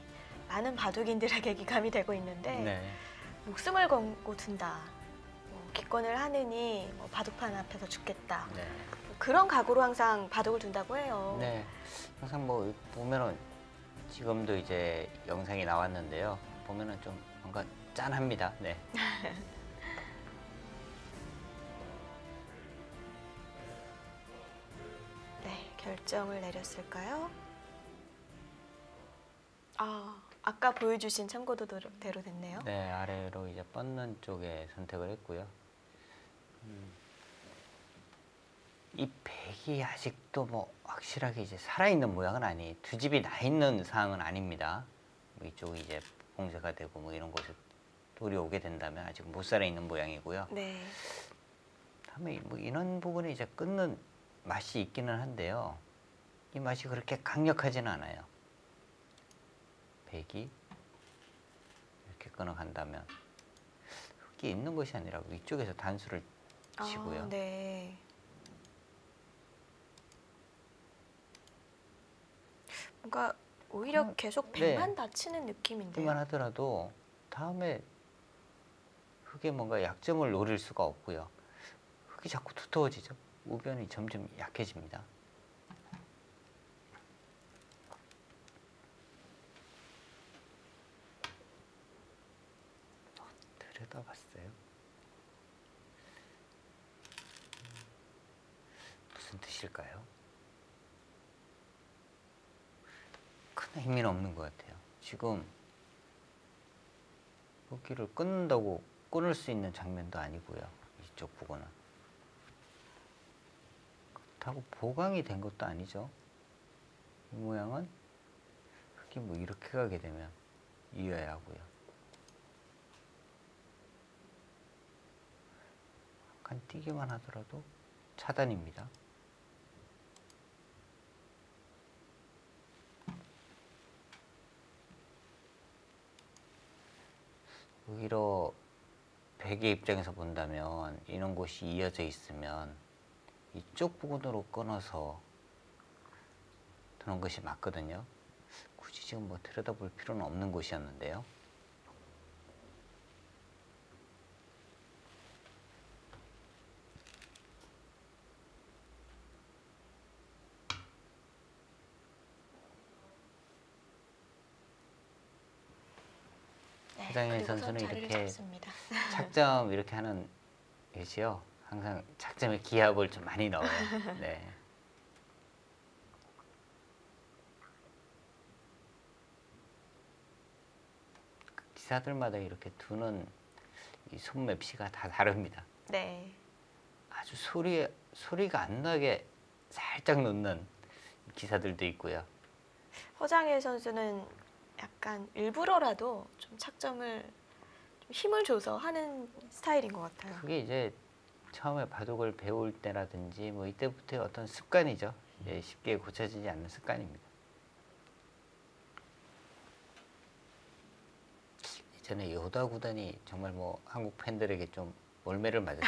많은 바둑인들에게 기감이 되고 있는데 네. 목숨을 걸고 둔다. 기권을 하느니 바둑판 앞에서 죽겠다. 네. 그런 각오로 항상 바둑을 둔다고 해요. 네. 항상 뭐 보면은 지금도 이제 영상이 나왔는데요. 보면은 좀 뭔가 짠합니다. 네. 네, 결정을 내렸을까요? 아까 보여주신 참고도대로 됐네요. 네, 아래로 이제 뻗는 쪽에 선택을 했고요. 이 백이 아직도 뭐 확실하게 이제 살아있는 모양은 아니, 두 집이 나 있는 상황은 아닙니다. 뭐 이쪽이 이제 봉쇄가 되고 뭐 이런 곳에 돌이 오게 된다면 아직 못 살아 있는 모양이고요. 네. 다음에 뭐 이런 부분에 이제 끊는 맛이 있기는 한데요. 이 맛이 그렇게 강력하지는 않아요. 백이 이렇게 끊어간다면 흙이 있는 것이 아니라 위쪽에서 단수를 치고요. 네. 뭔가 오히려 계속 백만 다치는 느낌인데요. 그만 하더라도 다음에 흙에 뭔가 약점을 노릴 수가 없고요. 흙이 자꾸 두터워지죠. 우변이 점점 약해집니다. 들여다봤어요. 무슨 뜻일까요? 큰 의미는 없는 것 같아요. 지금 흙기를 끊는다고 끊을 수 있는 장면도 아니고요. 이쪽 부분은. 그렇다고 보강이 된 것도 아니죠. 이 모양은 흙이 뭐 이렇게 가게 되면 이어야 하고요. 약간 뛰기만 하더라도 차단입니다. 오히려 백의 입장에서 본다면 이런 곳이 이어져 있으면 이쪽 부분으로 끊어서 두는 것이 맞거든요. 굳이 지금 뭐 들여다볼 필요는 없는 곳이었는데요. 회장님 선수는 이렇게 착점 이렇게 하는 것이요. 항상 착점에 기합을 좀 많이 넣어요. 네. 기사들마다 이렇게 두는 이 손맵시가 다 다릅니다. 네. 아주 소리가 안 나게 살짝 놓는 기사들도 있고요. 허장일 선수는 약간 일부러라도 좀 착점을 좀 힘을 줘서 하는 스타일인 것 같아요. 그게 이제 처음에 바둑을 배울 때라든지 뭐 이때부터의 어떤 습관이죠. 예, 쉽게 고쳐지지 않는 습관입니다. 예전에 요다 구단이 정말 뭐 한국 팬들에게 좀 몰매를 맞았죠.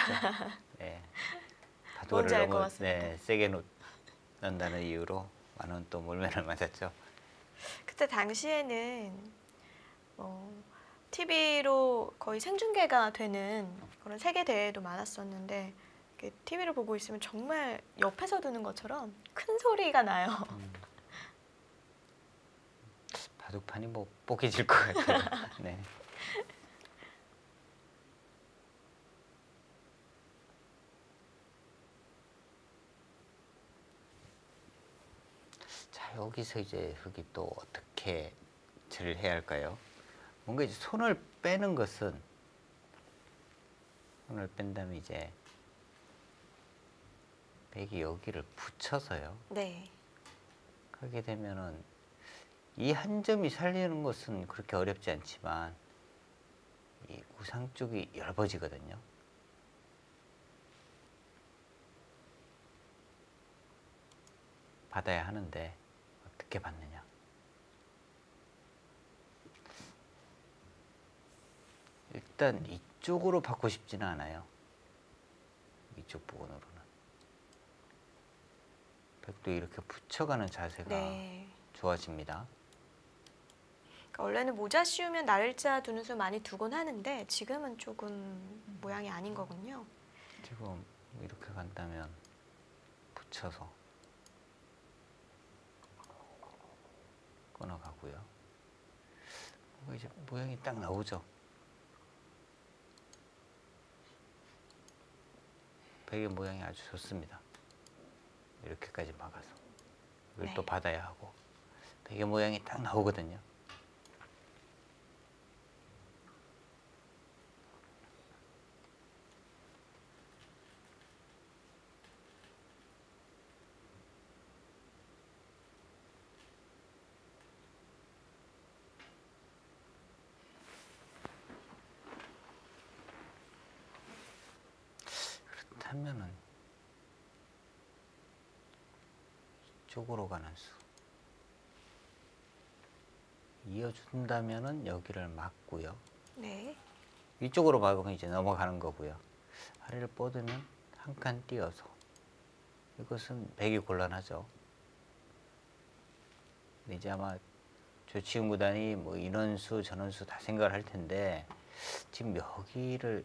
네. 바둑을 뭔지 알 것 너무 같습니다. 세게 넣는다는 이유로 많은 또 몰매를 맞았죠. 그때 당시에는 TV로 거의 생중계가 되는 그런 세계 대회도 많았었는데 TV를 보고 있으면 정말 옆에서 두는 것처럼 큰 소리가 나요. 바둑판이 뭐 뽀개질 것 같아요. 네. 자, 여기서 이제 흙이 또 어떻게 처리를 해야 할까요? 뭔가 이제 손을 뺀 다음에 이제 백이 여기를 붙여서요. 네. 그렇게 되면은 이 한 점이 살리는 것은 그렇게 어렵지 않지만 이 우상 쪽이 얇아지거든요. 받아야 하는데 어떻게 받느냐. 일단 이쪽으로 받고 싶지는 않아요. 이쪽 부분으로는. 백도 이렇게 붙여가는 자세가 네. 좋아집니다. 그러니까 원래는 모자 씌우면 날짜 두는 수 많이 두곤 하는데 지금은 조금 모양이 아닌 거군요. 지금 이렇게 간다면 붙여서 끊어가고요. 이제 모양이 딱 나오죠. 백의 모양이 아주 좋습니다. 이렇게까지 막아서 이걸 네. 또 받아야 하고 백의 모양이 딱 나오거든요. 타면은 이쪽으로 가는 수. 이어준다면은 여기를 막고요. 네. 위쪽으로 막으면 이제 넘어가는 거고요. 아래를 뻗으면 한 칸 띄어서. 이것은 배기 곤란하죠. 근데 이제 아마 조치훈 구단이 뭐 인원수 전원수 다 생각을 할 텐데 지금 여기를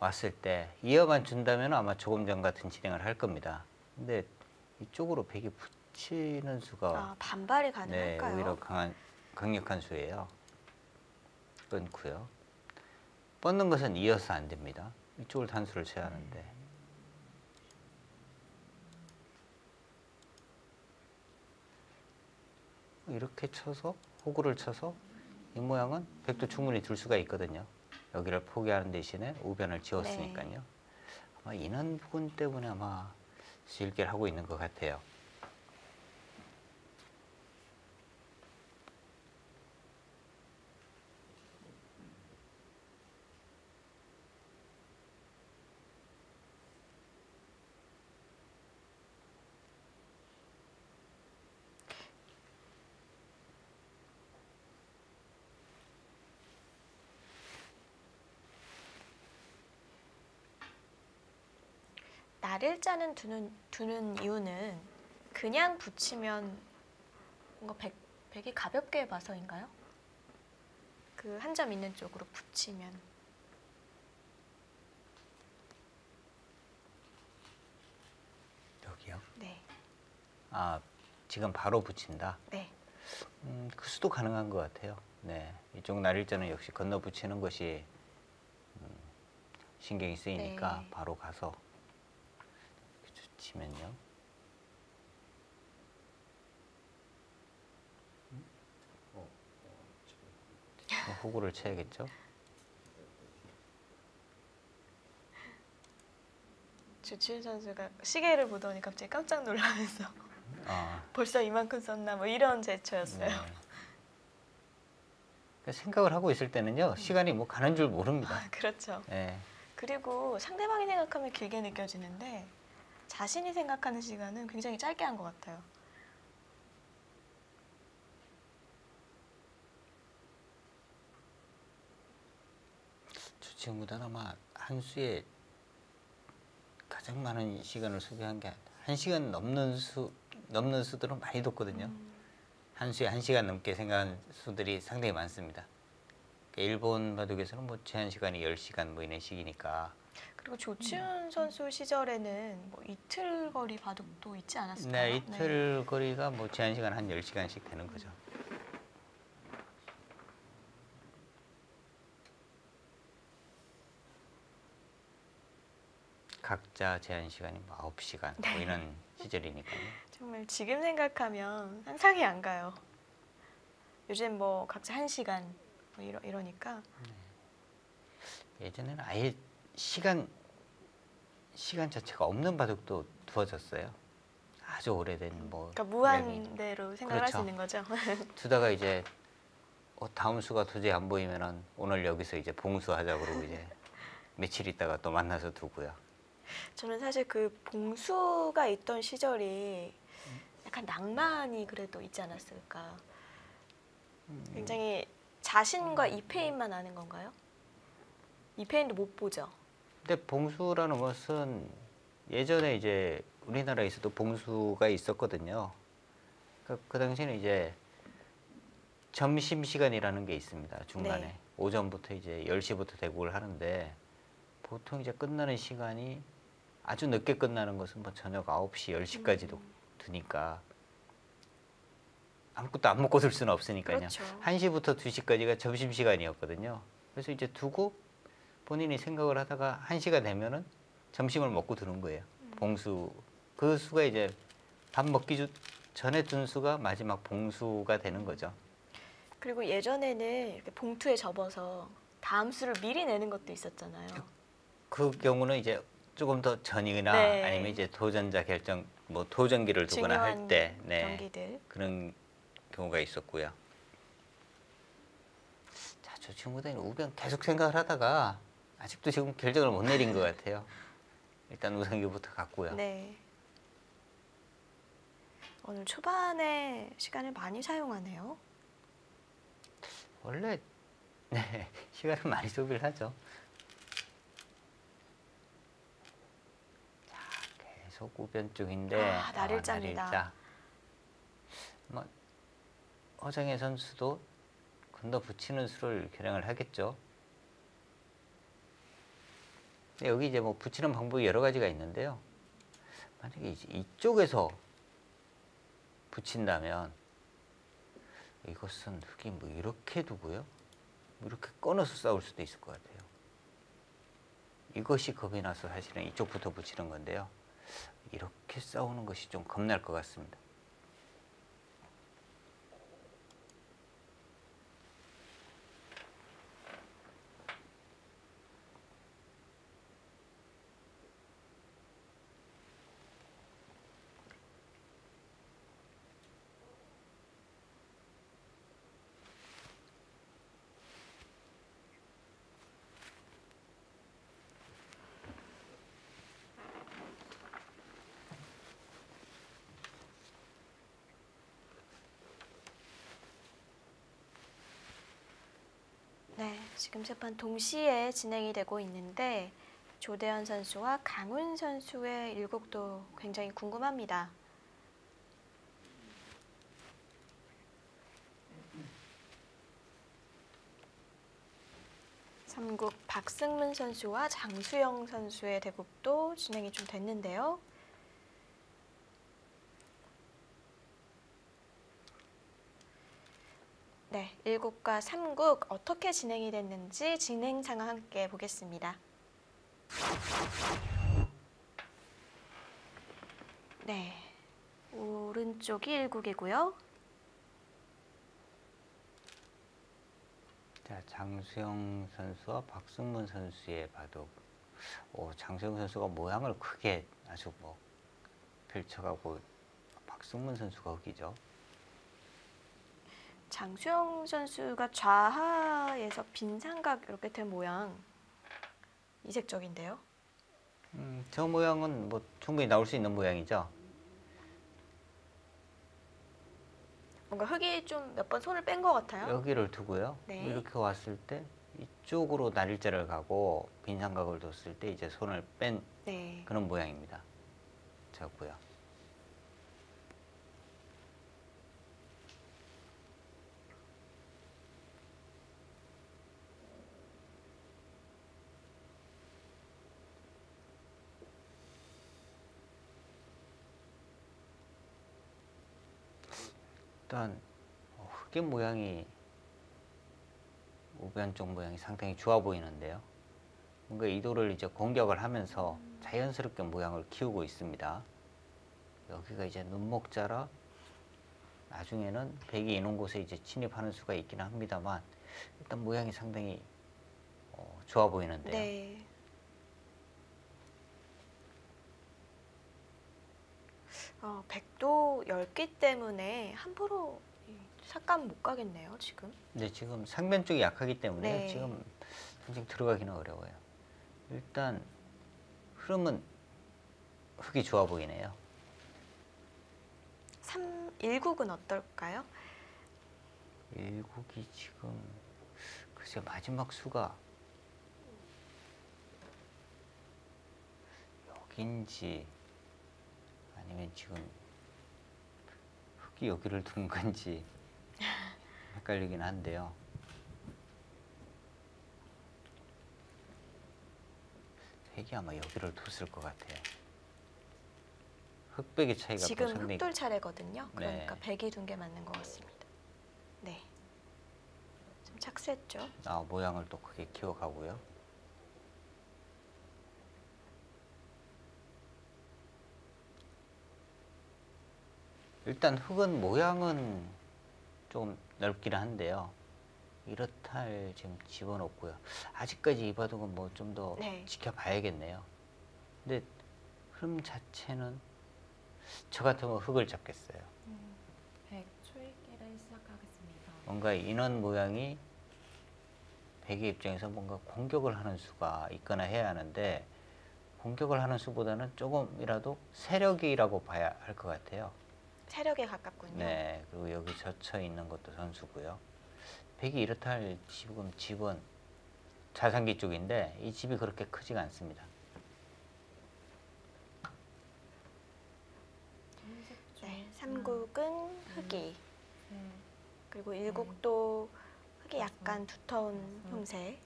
왔을 때 이어만 준다면 아마 조금 전 같은 진행을 할 겁니다. 근데 이쪽으로 배기 붙이는 수가 아, 반발이 네, 가능할까요? 오히려 강력한 수예요. 끊고요. 뻗는 것은 이어서 안 됩니다. 이쪽을 단수를 쳐야 하는데. 이렇게 쳐서 호구를 쳐서 이 모양은 백도 충분히 둘 수가 있거든요. 여기를 포기하는 대신에 우변을 지웠으니까요. 네. 아마 인원 부분 때문에 아마 실기를 하고 있는 것 같아요. 날일자는 두는 이유는 그냥 붙이면 뭔가 백이 가볍게 봐서인가요? 그 한 점 있는 쪽으로 붙이면. 여기요? 네. 아, 지금 바로 붙인다? 네. 그 수도 가능한 것 같아요. 네, 이쪽 날일자는 역시 건너 붙이는 것이 신경이 쓰이니까 네. 바로 가서 치면요. 호구를 쳐야겠죠. 주치훈 선수가 시계를 보더니 갑자기 깜짝 놀라면서 아, 벌써 이만큼 썼나 뭐 이런 제스처였어요. 네. 그러니까 생각을 하고 있을 때는요, 시간이 뭐 가는 줄 모릅니다. 아, 그렇죠. 네. 그리고 상대방이 생각하면 길게 느껴지는데 자신이 생각하는 시간은 굉장히 짧게 한 것 같아요. 주치훈보다는 아마 한 수에 가장 많은 시간을 소비한 게 1시간 넘는 수들은 많이 뒀거든요. 한 수에 1시간 넘게 생각한 수들이 상당히 많습니다. 그러니까 일본 바둑에서는 뭐 제한 시간이 10시간 뭐 이런 식이니까. 그리고 조치훈 선수 시절에는 뭐 이틀 거리 바둑도 있지 않았을까요? 네, 이틀 거리가 뭐 제한 시간 한 10시간씩 되는 거죠. 각자 제한 시간이 뭐 9시간 뭐 이런 시절이니까요. 정말 지금 생각하면 상상이 안 가요. 요즘 뭐 각자 1시간 뭐 이러니까. 예전에는 아예 시간 자체가 없는 바둑도 두어졌어요. 아주 오래된 뭐 그러니까 이야기. 무한대로 생각을 할 수 그렇죠. 있는 거죠. 두다가 이제 다음 수가 도저히 안 보이면은 오늘 여기서 이제 봉수하자 그러고 이제 며칠 있다가 또 만나서 두고요. 저는 사실 그 봉수가 있던 시절이 약간 낭만이 그래도 있지 않았을까. 굉장히 자신과 이페인만 아는 건가요? 이페인도 못 보죠. 근데 봉수라는 것은 예전에 이제 우리나라에서도 봉수가 있었거든요. 그 당시에는 이제 점심시간이라는 게 있습니다. 중간에. 네. 오전부터 이제 10시부터 대국을 하는데 보통 이제 끝나는 시간이 아주 늦게 끝나는 것은 뭐 저녁 9시, 10시까지도 두니까 아무것도 안 먹고 둘 수는 없으니까요. 그렇죠. 1시부터 2시까지가 점심시간이었거든요. 그래서 이제 두고 본인이 생각을 하다가 1시가 되면은 점심을 먹고 드는 거예요. 봉수. 그 수가 이제 밥 먹기 전에 둔 수가 마지막 봉수가 되는 거죠. 그리고 예전에는 이렇게 봉투에 접어서 다음 수를 미리 내는 것도 있었잖아요. 그 경우는 이제 조금 더 전이나 네. 아니면 이제 도전자 결정, 뭐 도전기를 두거나 할 중요한 때, 경기들. 그런 경우가 있었고요. 자, 저 친구들은 우변 계속 생각을 하다가 아직도 지금 결정을 못 내린 것 같아요. 일단 우상규부터 갔고요. 네. 오늘 초반에 시간을 많이 사용하네요. 원래 네, 시간을 많이 소비를 하죠. 자, 계속 우변 쪽인데 날일자입니다. 날일자. 뭐, 허정혜 선수도 건너 붙이는 수를 겨냥을 하겠죠. 근데 여기 이제 뭐 붙이는 방법이 여러 가지가 있는데요. 만약에 이제 이쪽에서 붙인다면 이것은 흙이 뭐 이렇게 두고요. 뭐 이렇게 꺼내서 싸울 수도 있을 것 같아요. 이것이 겁이 나서 사실은 이쪽부터 붙이는 건데요. 이렇게 싸우는 것이 좀 겁날 것 같습니다. 네, 지금 세 판 동시에 진행이 되고 있는데 조대현 선수와 강훈 선수의 일곡도 굉장히 궁금합니다. 삼국 박승문 선수와 장수영 선수의 대국도 진행이 좀 됐는데요. 네, 1국과 3국 어떻게 진행이 됐는지 진행 상황 함께 보겠습니다. 네, 오른쪽이 1국이고요. 자, 장수영 선수와 박승문 선수의 바둑. 장수영 선수가 모양을 크게 아주 뭐 펼쳐가고 박승문 선수가 흑이죠. 장수영 선수가 좌하에서 빈삼각 이렇게 된 모양 이색적인데요. 저 모양은 뭐 충분히 나올 수 있는 모양이죠. 뭔가 흙이 좀 몇 번 손을 뺀 것 같아요. 여기를 두고요. 네. 이렇게 왔을 때 이쪽으로 날일자를 가고 빈삼각을 뒀을 때 이제 손을 뺀 네. 그런 모양입니다. 저고요. 일단 흑의 모양이 우변 쪽 모양이 상당히 좋아 보이는데요. 뭔가 이도를 이제 공격을 하면서 자연스럽게 모양을 키우고 있습니다. 여기가 이제 눈목자라 나중에는 백이 있는 곳에 이제 진입하는 수가 있기는 합니다만 일단 모양이 상당히 좋아 보이는데요. 네. 백도 넓기 때문에 함부로 삭감 못 가겠네요, 지금. 근데 지금 상변 쪽이 약하기 때문에 네. 지금 당장 들어가기는 어려워요. 일단 흐름은 흙이 좋아 보이네요. 1국은 어떨까요? 1국이 지금 글쎄 마지막 수가 여긴지 아니면 지금 흙이 여기를 둔 건지 헷갈리긴 한데요. 획이 아마 여기를 뒀을 것 같아요. 흑백의 차이가 또 지금 상당히 흑돌 차례거든요. 그러니까 네. 백이 둔 게 맞는 것 같습니다. 네. 좀 착수했죠. 모양을 또 크게 키워가고요. 일단 흙은 모양은 좀 넓기는 한데요. 이렇다 할 지금 집어넣고요. 아직까지 이 바둑은 뭐 좀 더 네. 지켜봐야겠네요. 근데 흐름 자체는 저 같으면 흙을 잡겠어요. 100 초읽기를 시작하겠습니다. 뭔가 인원 모양이 백의 입장에서 뭔가 공격을 하는 수가 있거나 해야 하는데 공격을 하는 수보다는 조금이라도 세력이라고 봐야 할 것 같아요. 세력에 가깝군요. 네, 그리고 여기 젖혀 있는 것도 선수고요. 백이 이렇다 할 지금 집은 자산기 쪽인데 이 집이 그렇게 크지가 않습니다. 네, 삼국은 흑이, 그리고 일국도 흑이 약간 두터운 형태. 7,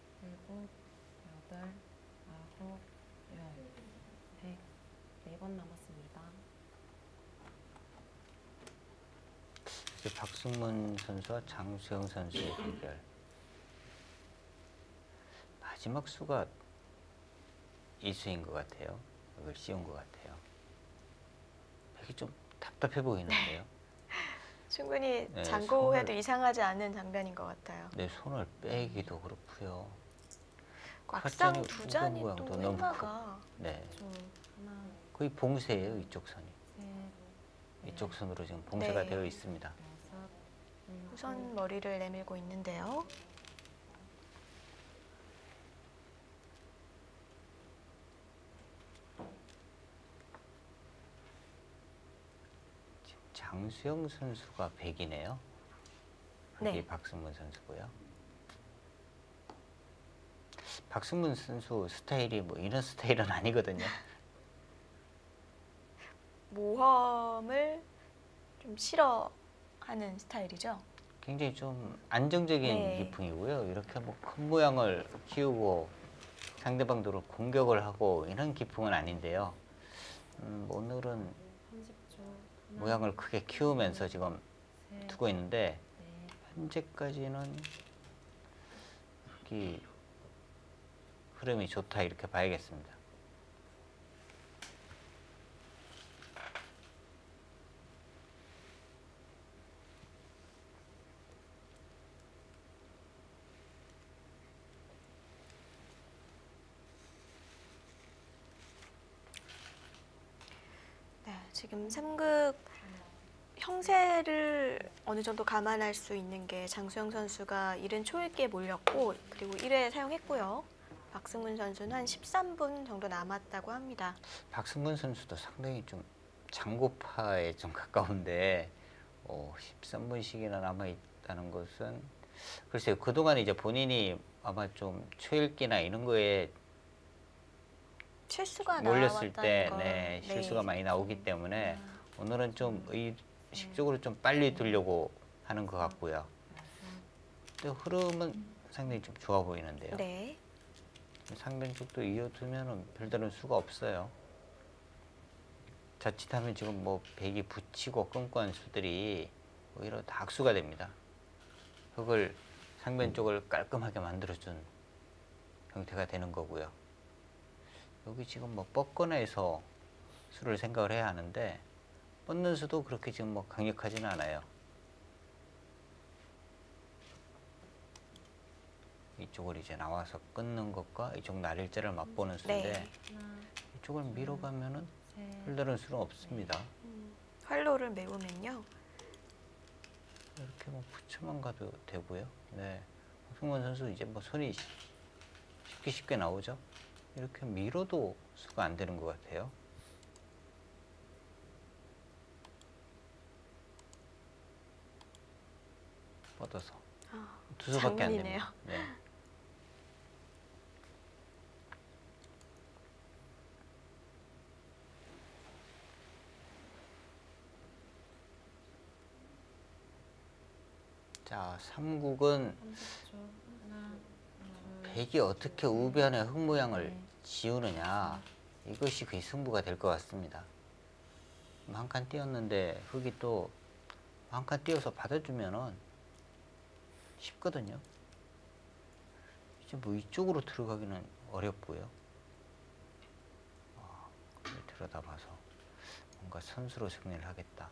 8, 9, 10, 100, 4번 남았습니다. 이제 박승문 선수와 장수영 선수의 대결. 마지막 수가 이 수인 것 같아요. 이걸 씌운 것 같아요. 백이 좀 답답해 보이는데요. 충분히 네, 장고해도 손을- 이상하지 않은 장면인 것 같아요. 내 손을 빼기도 그렇고요. 막상 팔짱이 두 잔이 우거우거하고 또 또 너무 흑마가 네, 저 하나, 거의 봉쇄예요. 이쪽 선이. 셋, 이쪽 선으로 지금 봉쇄가 네. 되어 있습니다. 6, 우선 머리를 내밀고 있는데요. 지금 장수영 선수가 백이네요. 네. 여기 박승문 선수고요. 박승문 선수 스타일이 뭐 이런 스타일은 아니거든요. 모험을 좀 싫어하는 스타일이죠. 굉장히 좀 안정적인 네. 기풍이고요. 이렇게 뭐 큰 모양을 키우고 상대방들을 공격을 하고 이런 기풍은 아닌데요. 오늘은 30초. 모양을 크게 키우면서 지금 두고 있는데 넷, 현재까지는 이 흐름이 좋다 이렇게 봐야겠습니다. 네, 지금 삼극 형세를 어느 정도 감안할 수 있는 게 장수영 선수가 1은 초읽기에 몰렸고 그리고 1회 사용했고요. 박승문 선수는 한 13분 정도 남았다고 합니다. 박승문 선수도 상당히 좀 장고파에 좀 가까운데 13분씩이나 남아 있다는 것은 글쎄요. 그동안 이제 본인이 아마 좀 초읽기나 이런 거에 실수가 몰렸을 나왔다는 때 걸, 네, 실수가 많이 나오기 때문에 음. 오늘은 좀 의식적으로 좀 빨리 두려고 하는 것 같고요. 또 흐름은 상당히 좀 좋아 보이는데요. 네. 상변 쪽도 이어두면은 별다른 수가 없어요. 자칫하면 지금 뭐 백이 붙이고 끊고 한 수들이 오히려 다 악수가 됩니다. 흙을 상변 쪽을 깔끔하게 만들어준 형태가 되는 거고요. 여기 지금 뭐 뻗거나 해서 수를 생각을 해야 하는데 뻗는 수도 그렇게 지금 뭐 강력하지는 않아요. 이쪽을 이제 나와서 끊는 것과 이쪽 날일자를 맛보는 수인데 네. 하나, 이쪽을 밀어가면은 셋, 별다른 수는 없습니다. 활로를 메우면요. 이렇게 뭐 붙여만 가도 되고요. 네, 박승문 선수 이제 뭐 손이 쉽게 나오죠. 이렇게 밀어도 수가 안 되는 것 같아요. 뻗어서 두 수밖에 안 장문이네요. 됩니다. 네. 자, 삼국은 30초. 하나, 둘, 백이 어떻게 우변의 흙 모양을 지우느냐 이것이 거의 승부가 될 것 같습니다. 한 칸 띄었는데 흙이 또 한 칸 띄어서 받아주면은 쉽거든요. 이제 뭐 이쪽으로 들어가기는 어렵고요. 들여다봐서 뭔가 선수로 승리를 하겠다.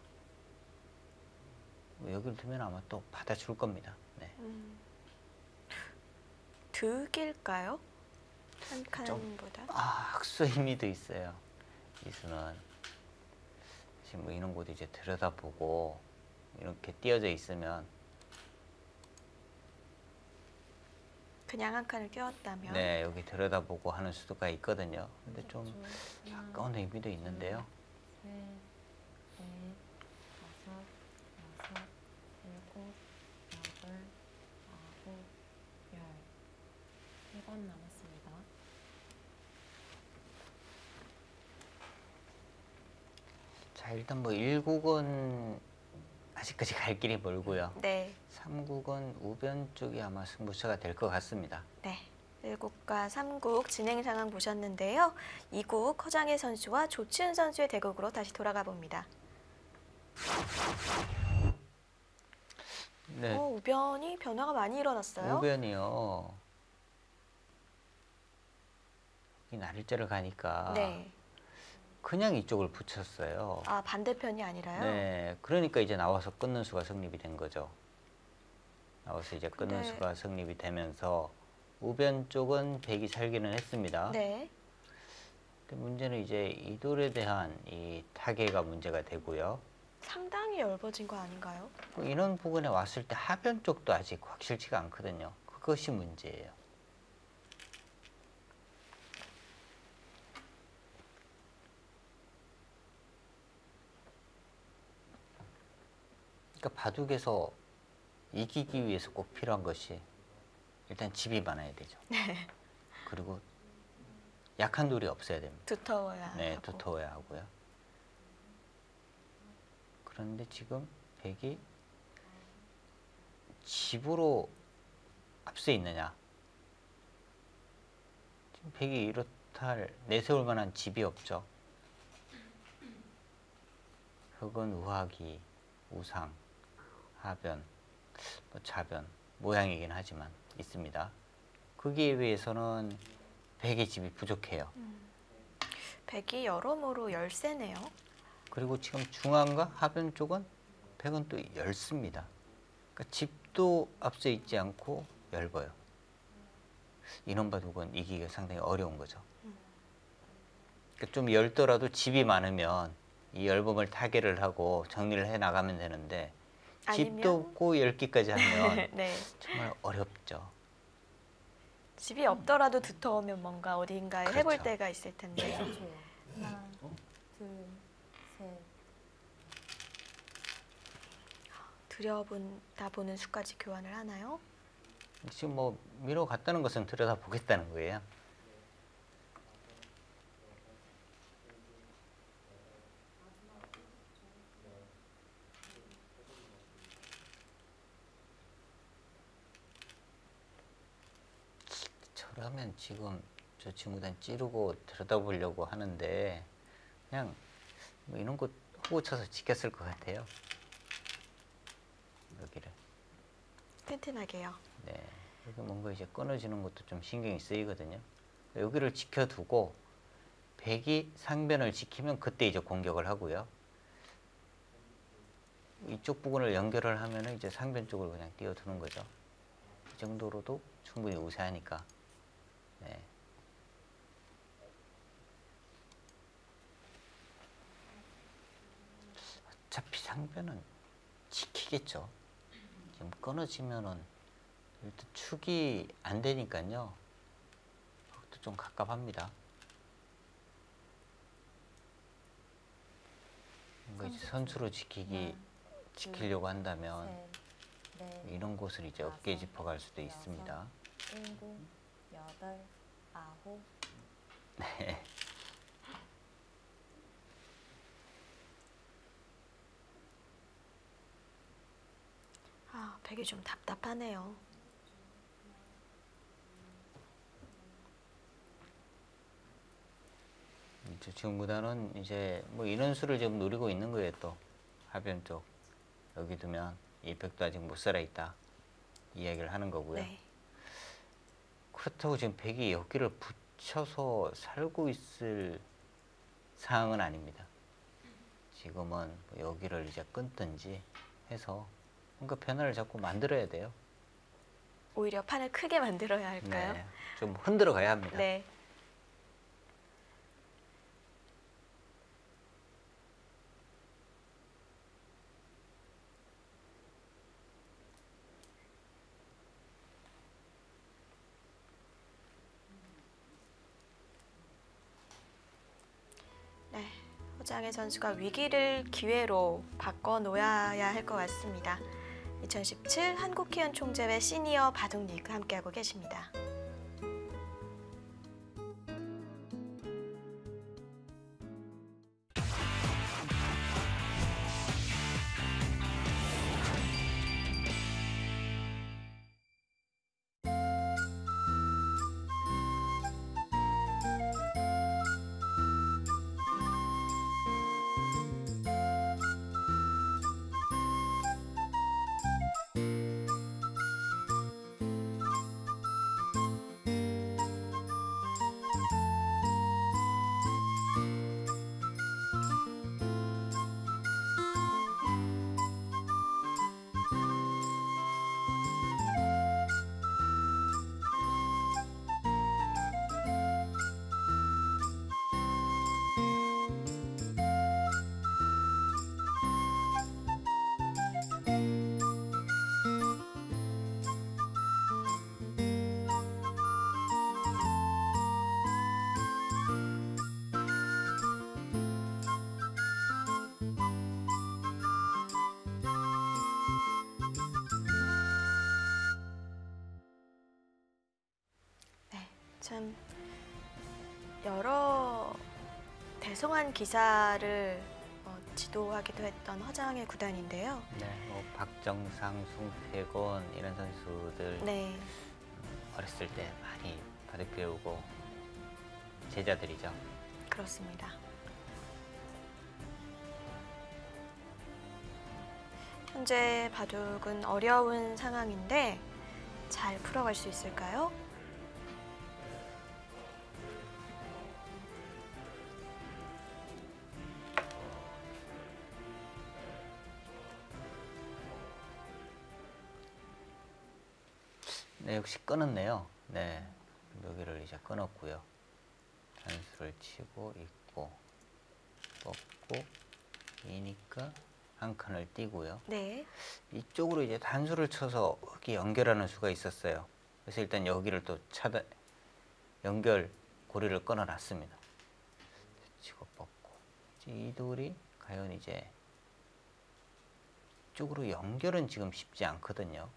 뭐 여기를 두면 아마 또 받아줄 겁니다. 네. 득일까요? 한 칸보다? 학수의 힘이 더 있어요. 이 수는 지금 뭐 이런 곳 이제 들여다보고 이렇게 띄어져 있으면 그냥 한 칸을 끼웠다면. 네, 여기 들여다보고 하는 수가 있거든요. 근데 좀 하나, 아까운 의미도 있는데요. 셋, 넷, 다섯, 여섯, 일곱, 여덟, 아홉, 열. 1번 남았습니다. 자, 일단 뭐 1국은 아직까지 갈 길이 멀고요. 네. 3국은 우변 쪽이 아마 승부처가 될 것 같습니다. 네. 1국과 3국 진행 상황 보셨는데요. 2국 허장혜 선수와 조치훈 선수의 대국으로 다시 돌아가 봅니다. 네, 우변이 변화가 많이 일어났어요. 우변이요. 이 날짜를 가니까 네. 그냥 이쪽을 붙였어요. 아, 반대편이 아니라요? 네, 그러니까 이제 나와서 끊는 수가 성립이 된 거죠. 나와서 이제 끊는 근데- 수가 성립이 되면서 우변 쪽은 백이 살기는 했습니다. 네. 근데 문제는 이제 이 돌에 대한 이 타개가 문제가 되고요. 상당히 얇아진 거 아닌가요? 이런 부분에 왔을 때 하변 쪽도 아직 확실치가 않거든요. 그것이 문제예요. 그러니까 바둑에서 이기기 위해서 꼭 필요한 것이 일단 집이 많아야 되죠. 그리고 약한 돌이 없어야 됩니다. 두터워야 네, 하고. 두터워야 하고요. 그런데 지금 백이 집으로 앞서 있느냐? 지금 백이 이렇다 할 내세울 만한 집이 없죠. 흙은 우하기, 우상, 하변, 뭐 자변 모양이긴 하지만 있습니다. 거기에 비해서는 백의 집이 부족해요. 백이 여러모로 열세네요. 그리고 지금 중앙과 하변 쪽은 백은 또 얇습니다. 그러니까 집도 앞서 있지 않고 얇아요. 이런 바둑은 이기기가 상당히 어려운 거죠. 그러니까 좀 얇더라도 집이 많으면 이 얇음을 타개를 하고 정리를 해 나가면 되는데 집도 아니면- 없고 얇기까지 하면 네. 정말 어렵죠. 집이 없더라도 두터우면 뭔가 어딘가에 해볼 그렇죠. 때가 있을 텐데. 좋아요. 하나, 둘, 셋. 들여다 보는 수까지 교환을 하나요? 지금 뭐 미로 갔다는 것은 들여다 보겠다는 거예요. 저라면 지금 저 친구들은 찌르고 들여다보려고 하는데 그냥 뭐 이런 거 호구 쳐서 지켰을 것 같아요. 여기를. 튼튼하게요. 네. 여기 뭔가 이제 끊어지는 것도 좀 신경이 쓰이거든요. 여기를 지켜두고 백이 상변을 지키면 그때 이제 공격을 하고요. 이쪽 부분을 연결을 하면은 이제 상변 쪽으로 그냥 띄워두는 거죠. 이 정도로도 충분히 우세하니까. 네. 어차피 상변은 지키겠죠. 지금 끊어지면은 일단 축이 안 되니까요. 그것도 좀 갑갑합니다. 뭔가 이제 선수로 지키려고 한다면 셋, 넷, 이런 곳을 이제 어깨에 다섯, 짚어갈 수도 여섯. 있습니다. 일곱, 여덟, 아홉. 네. 아, 백이 좀 답답하네요. 저 친구단은 이제 뭐 이런 수를 지금 노리고 있는 거예요. 또 하변 쪽 여기 두면 이 백도 아직 못 살아 있다 이야기를 하는 거고요. 네. 그렇다고 지금 백이 여기를 붙여서 살고 있을 상황은 아닙니다. 지금은 뭐 여기를 이제 끊든지 해서 뭔가 변화를 자꾸 만들어야 돼요. 오히려 판을 크게 만들어야 할까요? 네, 좀 흔들어 가야 합니다. 네. 허장의 선수가 위기를 기회로 바꿔놓아야 할 것 같습니다. 2017 한국희연 총재회 시니어 바둑리그 함께하고 계십니다. 참 여러 대성한 기사를 지도하기도 했던 허장의 구단인데요. 네, 뭐 박정상, 송태곤 이런 선수들 네, 어렸을 때 많이 바둑 배우고 제자들이죠. 그렇습니다. 현재 바둑은 어려운 상황인데 잘 풀어갈 수 있을까요? 네, 역시 끊었네요. 네, 묘기를 이제 끊었고요. 단수를 치고 있고 뻗고 이니까 한 칸을 띄고요. 네, 이쪽으로 이제 단수를 쳐서 흙이 연결하는 수가 있었어요. 그래서 일단 여기를 또 연결 고리를 끊어놨습니다. 치고 뻗고 이제 이 돌이 과연 이제 이쪽으로 연결은 지금 쉽지 않거든요.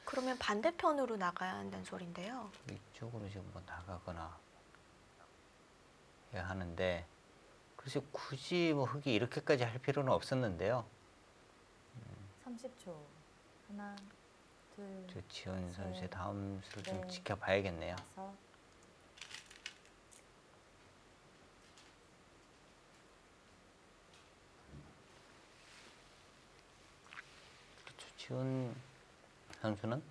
그러면 반대편으로 나가야 한다는 소린데요. 이쪽으로 지금 뭐 나가거나 해야 하는데 글쎄 굳이 뭐 흙이 이렇게까지 할 필요는 없었는데요. 30초. 하나, 둘, 조치훈 선수의 셋, 다음 수를 좀 넷, 지켜봐야겠네요. 다섯. 조치훈 선수는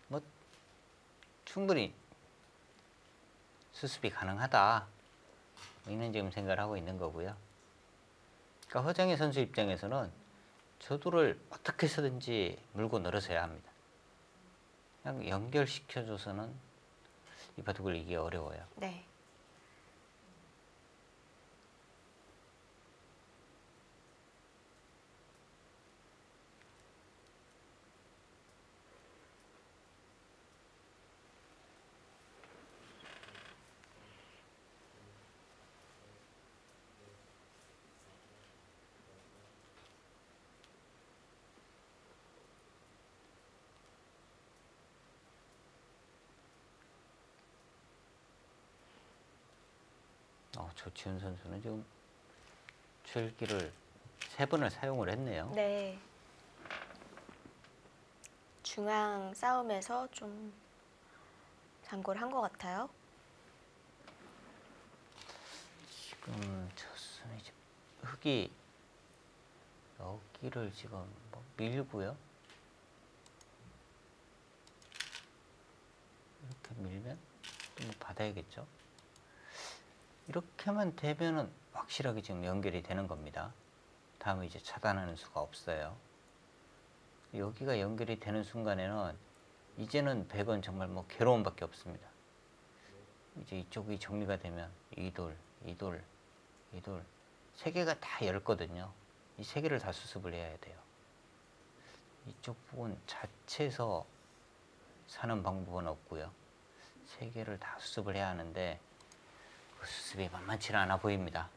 뭐 충분히 수습이 가능하다 뭐 이런 지금 생각을 하고 있는 거고요. 그러니까 허장의 선수 입장에서는 저 돌을 어떻게 해서든지 물고 늘어서야 합니다. 그냥 연결시켜줘서는 이 바둑을 이기기 어려워요. 네. 조치훈 선수는 지금 출기를 3번을 사용을 했네요. 네. 중앙 싸움에서 좀 장고를 한 것 같아요. 지금 쳤으면 이제 흙이 여기를 지금 뭐 밀고요. 이렇게 밀면 또 뭐 받아야겠죠. 이렇게만 되면은 확실하게 지금 연결이 되는 겁니다. 다음에 이제 차단하는 수가 없어요. 여기가 연결이 되는 순간에는 이제는 100은 정말 뭐 괴로움밖에 없습니다. 이제 이쪽이 정리가 되면 이 돌, 이 돌, 이 돌, 3개가 다 얇거든요. 이 3개를 다 수습을 해야 돼요. 이쪽 부분 자체에서 사는 방법은 없고요. 3개를 다 수습을 해야 하는데 그 수습이 만만치 않아 보입니다.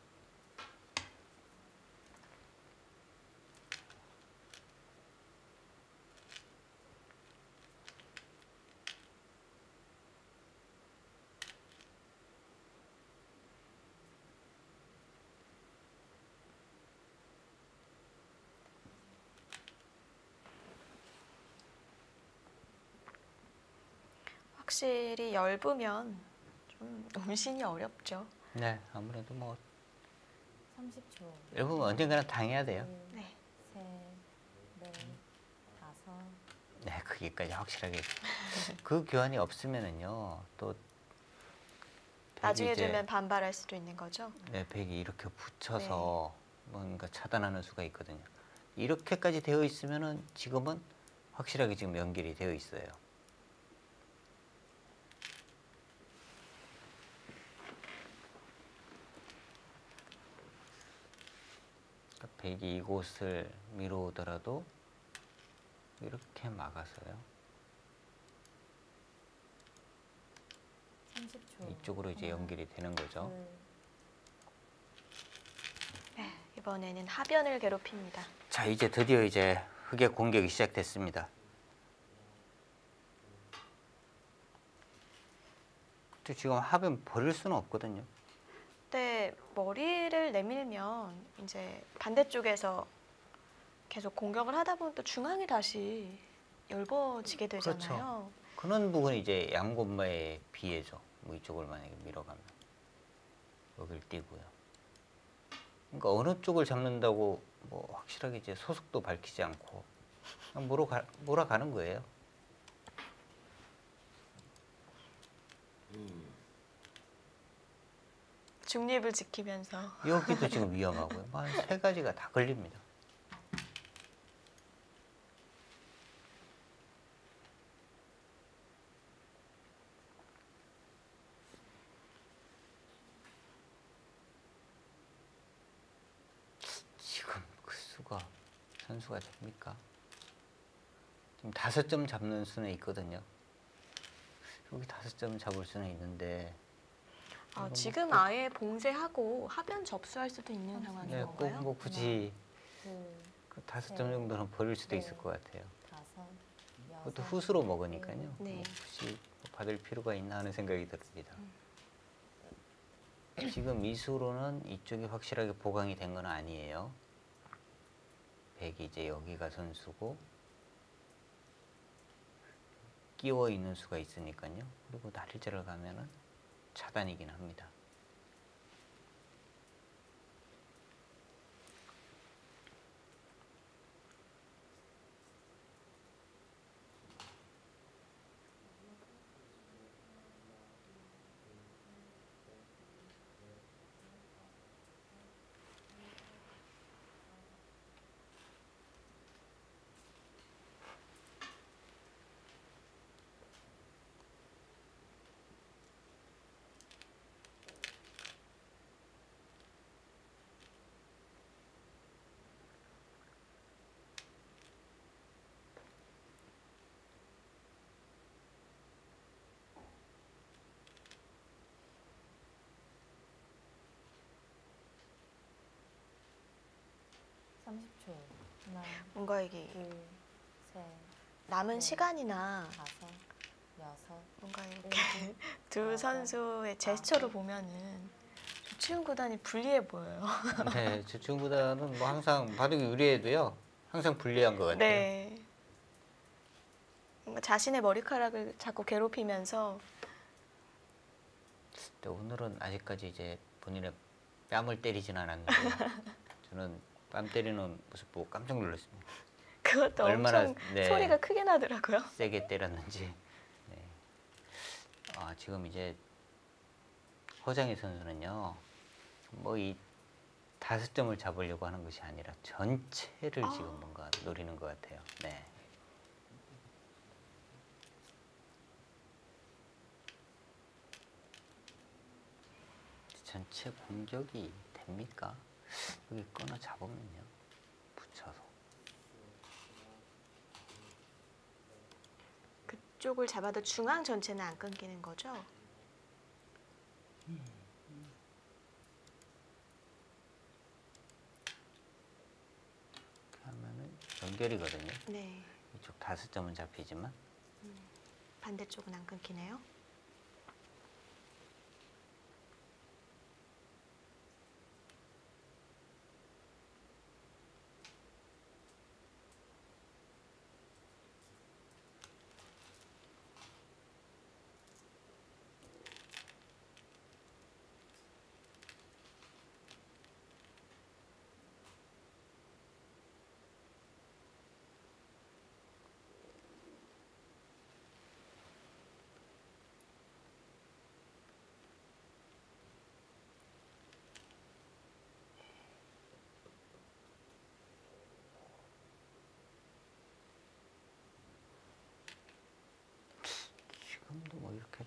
확실히 엷으면 좀 운신이 어렵죠. 네, 아무래도 뭐 30초. 여러분 언젠가는 당해야 돼요. 둘, 네. 셋, 넷, 다섯. 네, 그게까지 확실하게 그 교환이 없으면은요 또 나중에 이제 주면 반발할 수도 있는 거죠. 네, 백이 이렇게 붙여서 뭔가 차단하는 수가 있거든요. 이렇게까지 되어 있으면은 지금은 확실하게 지금 연결이 되어 있어요. 그러니까 백이 이곳을 밀어오더라도 이렇게 막아서요. 30초. 이쪽으로 이제 하나, 연결이 되는 거죠. 둘, 네, 이번에는 하변을 괴롭힙니다. 자, 이제 드디어 이제 흑의 공격이 시작됐습니다. 또 지금 하변 버릴 수는 없거든요. 근데 머리를 내밀면 이제 반대쪽에서 계속 공격을 하다 보면 또 중앙이 다시 넓어지게 되잖아요. 그런 부분이 이제 양곤마의 비애죠. 뭐 이쪽을 만약에 밀어가면 여기를 띄고요. 그러니까 어느 쪽을 잡는다고 뭐 확실하게 이제 소속도 밝히지 않고 그냥 몰아가는 거예요. 중립을 지키면서 여기도 지금 위험하고요. 한 세 가지가 다 걸립니다. 지금 그 수가 선수가 됩니까? 지금 5점 잡는 수는 있거든요. 여기 5점 잡을 수는 있는데 지금 아예 봉쇄하고 하변 접수할 수도 있는 상황인 네, 건가요? 꼭 뭐 굳이 둘, 그 5점 정도는 버릴 수도 있을 것 같아요. 다섯, 그것도 여섯, 후수로 먹으니까요. 네. 뭐 굳이 받을 필요가 있나 하는 생각이 듭니다. 지금 이 수로는 이쪽이 확실하게 보강이 된 건 아니에요. 백이 이제 여기가 선수고 끼워 있는 수가 있으니까요. 그리고 날일자를 가면은 차단이긴 합니다. 삼십초. 하나, 뭔가 이게 둘, 셋, 남은 네. 시간이나 다섯, 여섯, 뭔가 이렇게 일곱, 두 여덟, 선수의 제스처를 보면은 조치훈 구단이 불리해 보여요. 네, 주중보다는 뭐 항상 바둑이 유리해도요. 항상 불리한 것 같아요. 네. 뭔가 자신의 머리카락을 자꾸 괴롭히면서 근데 오늘은 아직까지 이제 본인의 뺨을 때리진 않았는데 저는 뺨 때리는 모습 보고 깜짝 놀랐습니다. 그것도 얼마나, 엄청 네. 소리가 크게 나더라고요. 세게 때렸는지. 네. 지금 이제 허장희 선수는요. 뭐 이 5점을 잡으려고 하는 것이 아니라 전체를 지금 뭔가 노리는 것 같아요. 네. 전체 공격이 됩니까? 여기 끊어 잡으면요. 붙여서. 그쪽을 잡아도 중앙 전체는 안 끊기는 거죠? 이렇게 하면은 연결이거든요. 네. 이쪽 5점은 잡히지만 반대쪽은 안 끊기네요.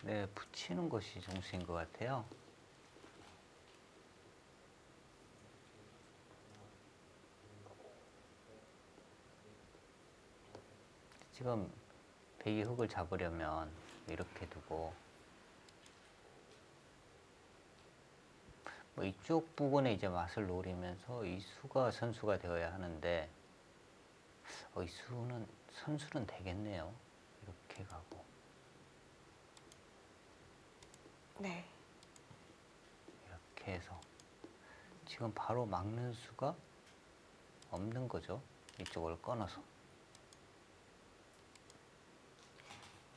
네, 붙이는 것이 정수인 것 같아요. 지금 백이 흙을 잡으려면 이렇게 두고 뭐 이쪽 부분에 이제 맛을 노리면서 이 수가 선수가 되어야 하는데 이 수는 선수는 되겠네요. 이렇게 가고 네. 이렇게 해서 지금 바로 막는 수가 없는 거죠. 이쪽을 끊어서.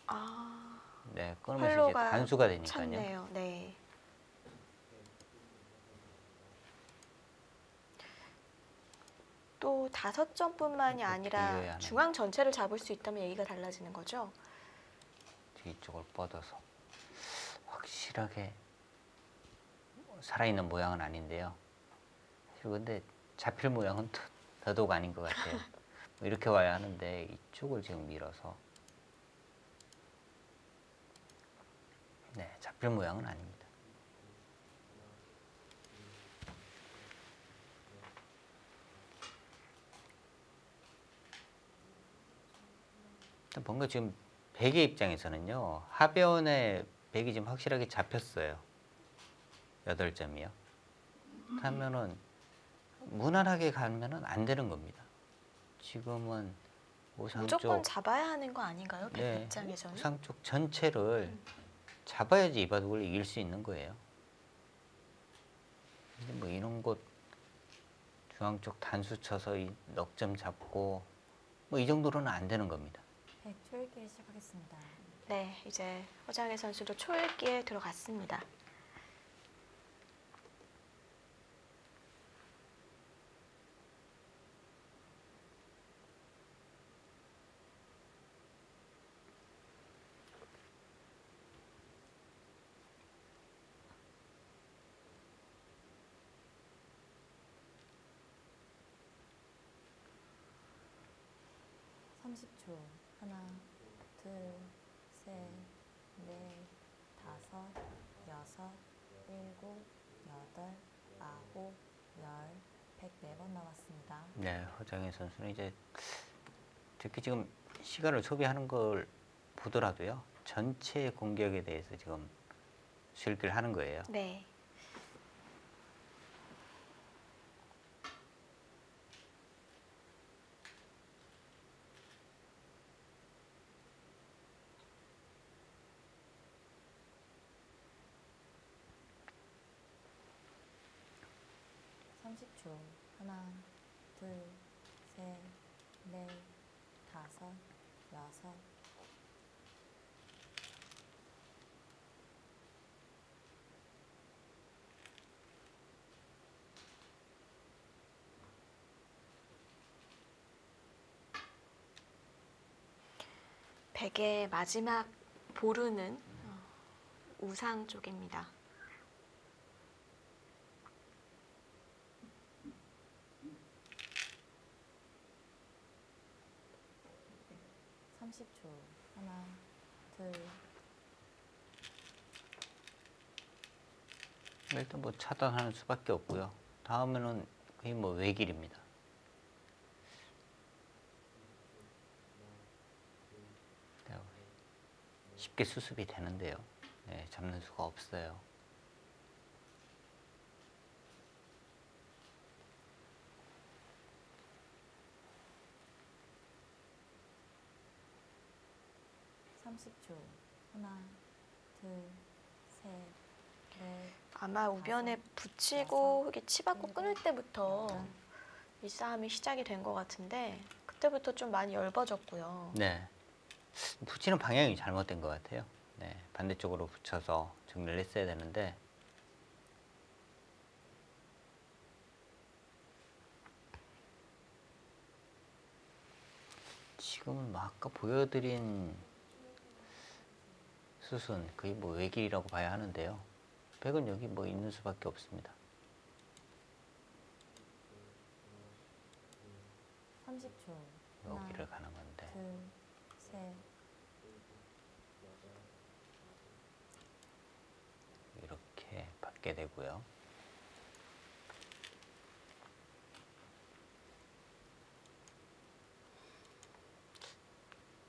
아, 네, 끊으면서 이제 활로가 단수가 되니까요. 찼네요. 네. 또 5점뿐만이 이어야 아니라 하는. 중앙 전체를 잡을 수 있다면 얘기가 달라지는 거죠? 뒤쪽을 뻗어서 확실하게 살아있는 모양은 아닌데요. 근데 잡힐 모양은 더더욱 아닌 것 같아요. 뭐 이렇게 와야 하는데 이쪽을 지금 밀어서 네, 잡힐 모양은 아닙니다. 뭔가 지금 백의 입장에서는요. 하변에 백이 지금 확실하게 잡혔어요. 8점이요. 하면은 무난하게 가면은 안 되는 겁니다. 지금은 우상 무조건 쪽, 잡아야 하는 거 아닌가요? 백 네, 입장에서는? 우상 쪽 전체를 잡아야지 이 바둑을 이길 수 있는 거예요. 근데 뭐 이런 곳 중앙 쪽 단수 쳐서 이 넉점 잡고 뭐 이 정도로는 안 되는 겁니다. 백 초읽기 시작하겠습니다. 네, 이제 허장의 선수도 초읽기에 들어갔습니다. 삼십 초. 하나, 둘, 셋, 넷, 다섯, 여섯, 일곱, 여덟, 아홉, 열, 104번 남았습니다. 네, 허장의 선수는 이제 특히 지금 시간을 소비하는 걸 보더라도요. 전체 공격에 대해서 지금 수일기를 하는 거예요. 네. 삼십 초. 하나, 둘, 셋, 넷, 다섯, 여섯, 백의 마지막 보루는 우상 쪽입니다. 삼십 초. 하나, 둘, 일단 뭐 차단하는 수밖에 없고요. 다음에는 거의 뭐 외길입니다. 쉽게 수습이 되는데요. 네, 잡는 수가 없어요. 삼십 초. 하나, 둘, 셋, 넷, 아마 우변에 붙이고 이게 치받고 끊을 때부터 이 싸움이 시작이 된 것 같은데 그때부터 좀 많이 엷어졌고요. 네, 붙이는 방향이 잘못된 것 같아요. 네, 반대쪽으로 붙여서 정리를 했어야 되는데 지금은 뭐 아까 보여드린 수순 거의 뭐 외길이라고 봐야 하는데요. 백은 여기 뭐 있는 수밖에 없습니다. 삼십 초. 하나, 여기를 가는 건데 둘, 셋, 있게 되고요.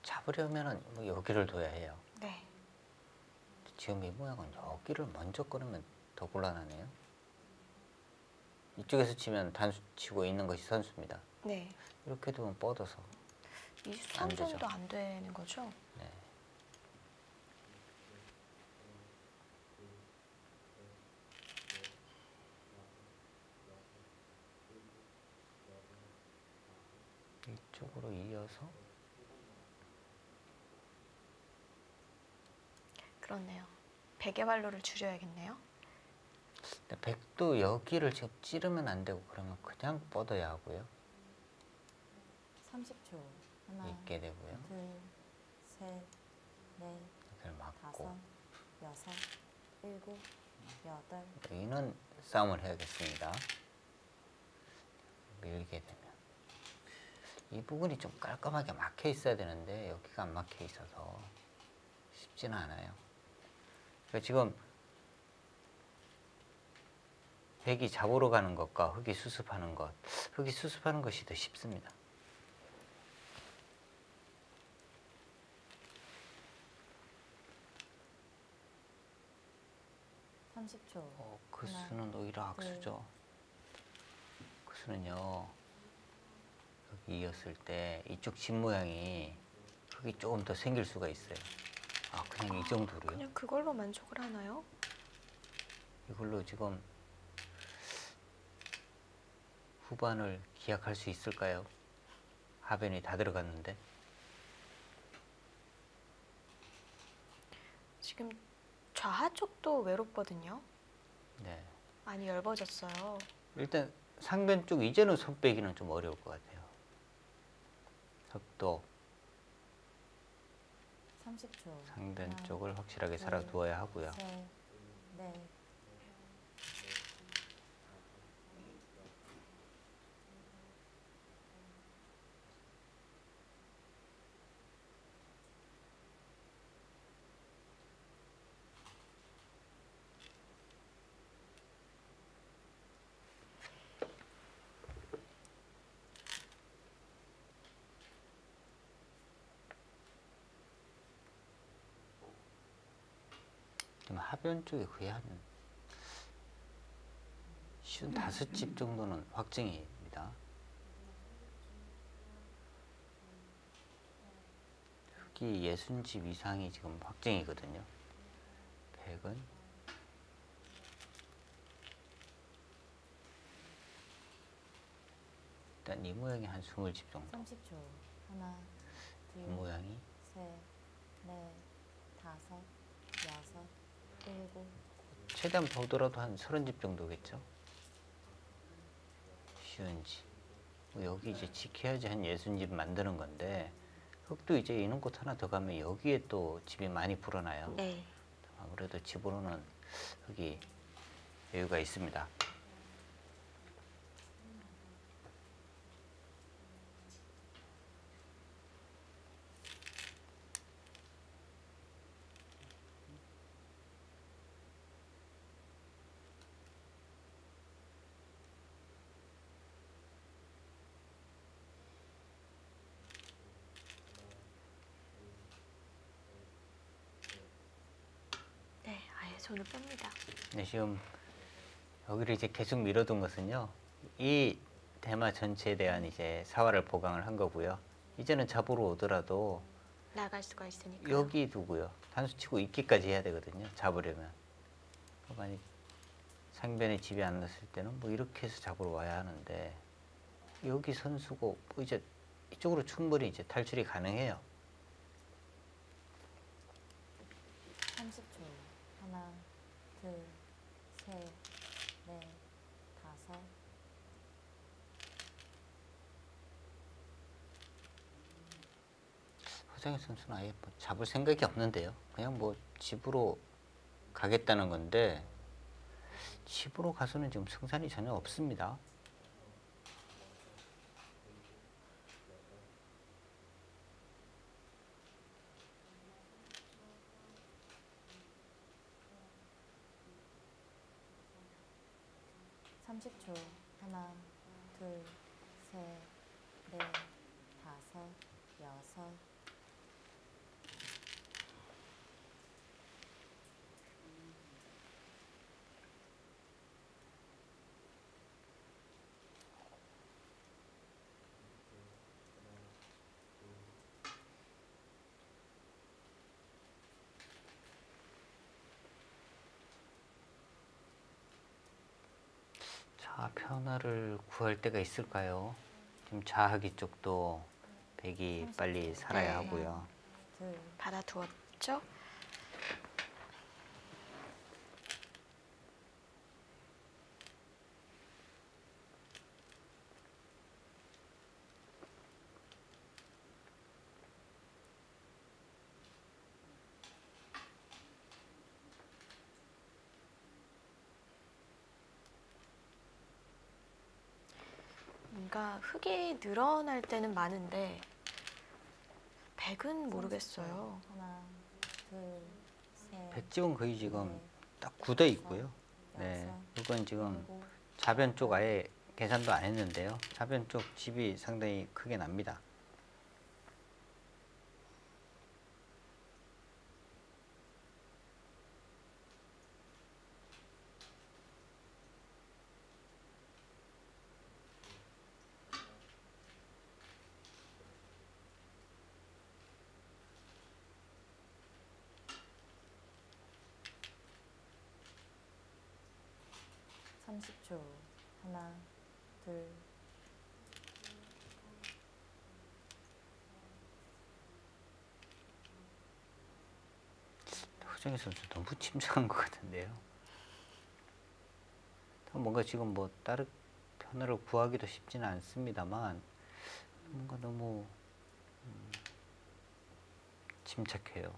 잡으려면은 뭐 여기를 둬야 해요. 네. 지금 이 모양은 여기를 먼저 끊으면 더 곤란하네요. 이쪽에서 치면 단수 치고 있는 것이 선수입니다. 네. 이렇게 두면 뻗어서. 이 안 되죠. 선수도 안 되는 거죠? 네. 이쪽으로 이어서 그렇네요. 베개 활로를 줄여야겠네요. 근데 백도 여기를 지금 찌르면 안 되고 그러면 그냥 뻗어야 하고요. 30초. 하나, 있게 되고요. 둘, 셋, 넷, 여기를 막고 다섯, 여섯, 일곱, 여덟. 여기는 싸움을 해야겠습니다. 밀게 되면 이 부분이 좀 깔끔하게 막혀 있어야 되는데 여기가 안 막혀 있어서 쉽지는 않아요. 그러니까 지금 백이 잡으러 가는 것과 흙이 수습하는 것, 흙이 수습하는 것이 더 쉽습니다. 30초. 그 하나, 수는 오히려 악수죠. 그 수는요, 여기 이었을 때 이쪽 집 모양이 흙이 조금 더 생길 수가 있어요. 아, 그냥 이 정도로요? 그냥 그걸로 만족을 하나요? 이걸로 지금 후반을 기약할 수 있을까요? 하변이 다 들어갔는데. 지금 좌하 쪽도 외롭거든요. 네. 많이 얇아졌어요. 일단 상변 쪽 이제는 손 빼기는 좀 어려울 것 같아요. 흙도 30초. 상변 하나, 쪽을 확실하게 둘, 살아두어야 하고요. 셋, 넷. 지금 하변 쪽에 거의 한 55집 정도는 확정입니다. 흙이 60집 이상이 지금 확정이거든요. 100은 일단 이 모양이 한 20집 정도. 30초. 하나, 이 둘, 모양이 셋, 넷, 다섯, 여섯, 일곱. 최대한 보더라도 한 30집 정도겠죠. 쉬운 집. 뭐 여기 이제 지켜야지 한 60집 만드는 건데 흙도 이제 이런 곳 하나 더 가면 여기에 또 집이 많이 불어나요. 네. 아무래도 집으로는 흙이 여유가 있습니다. 네, 아예 손을 뺍니다. 네, 지금 여기를 이제 계속 밀어둔 것은요, 이 대마 전체에 대한 이제 사활을 보강을 한 거고요. 이제는 잡으러 오더라도 나갈 수가 있으니까. 여기 두고요. 단수 치고 있기까지 해야 되거든요. 잡으려면. 만약 상변에 집이 안 났을 때는 뭐 이렇게 해서 잡으러 와야 하는데 여기 선수고 뭐 이제 이쪽으로 충분히 이제 탈출이 가능해요. 30초. 하나, 둘, 셋, 넷, 다섯. 허정희 선수는 아예 뭐 잡을 생각이 없는데요. 그냥 뭐 집으로 가겠다는 건데 집으로 가서는 지금 승산이 전혀 없습니다. 30초. 하나, 둘, 셋, 넷, 다섯, 여섯. 자, 변화를 구할 때가 있을까요? 지금 자하기 쪽도 백이 빨리 살아야 네. 하고요. 둘, 받아두었죠? 뭔가 흙이 늘어날 때는 많은데 백은 모르겠어요. 하나, 둘, 셋, 백집은 거의 지금 넷, 딱 굳어 있고요. 여섯, 네, 이건 지금 일곱, 좌변 쪽 아예 계산도 안 했는데요. 좌변 쪽 집이 상당히 크게 납니다. 삼십 초. 하나, 둘, 허정희 선수 너무 침착한 것 같은데요. 뭔가 지금 뭐 다른 변화를 구하기도 쉽지는 않습니다만 뭔가 너무 침착해요.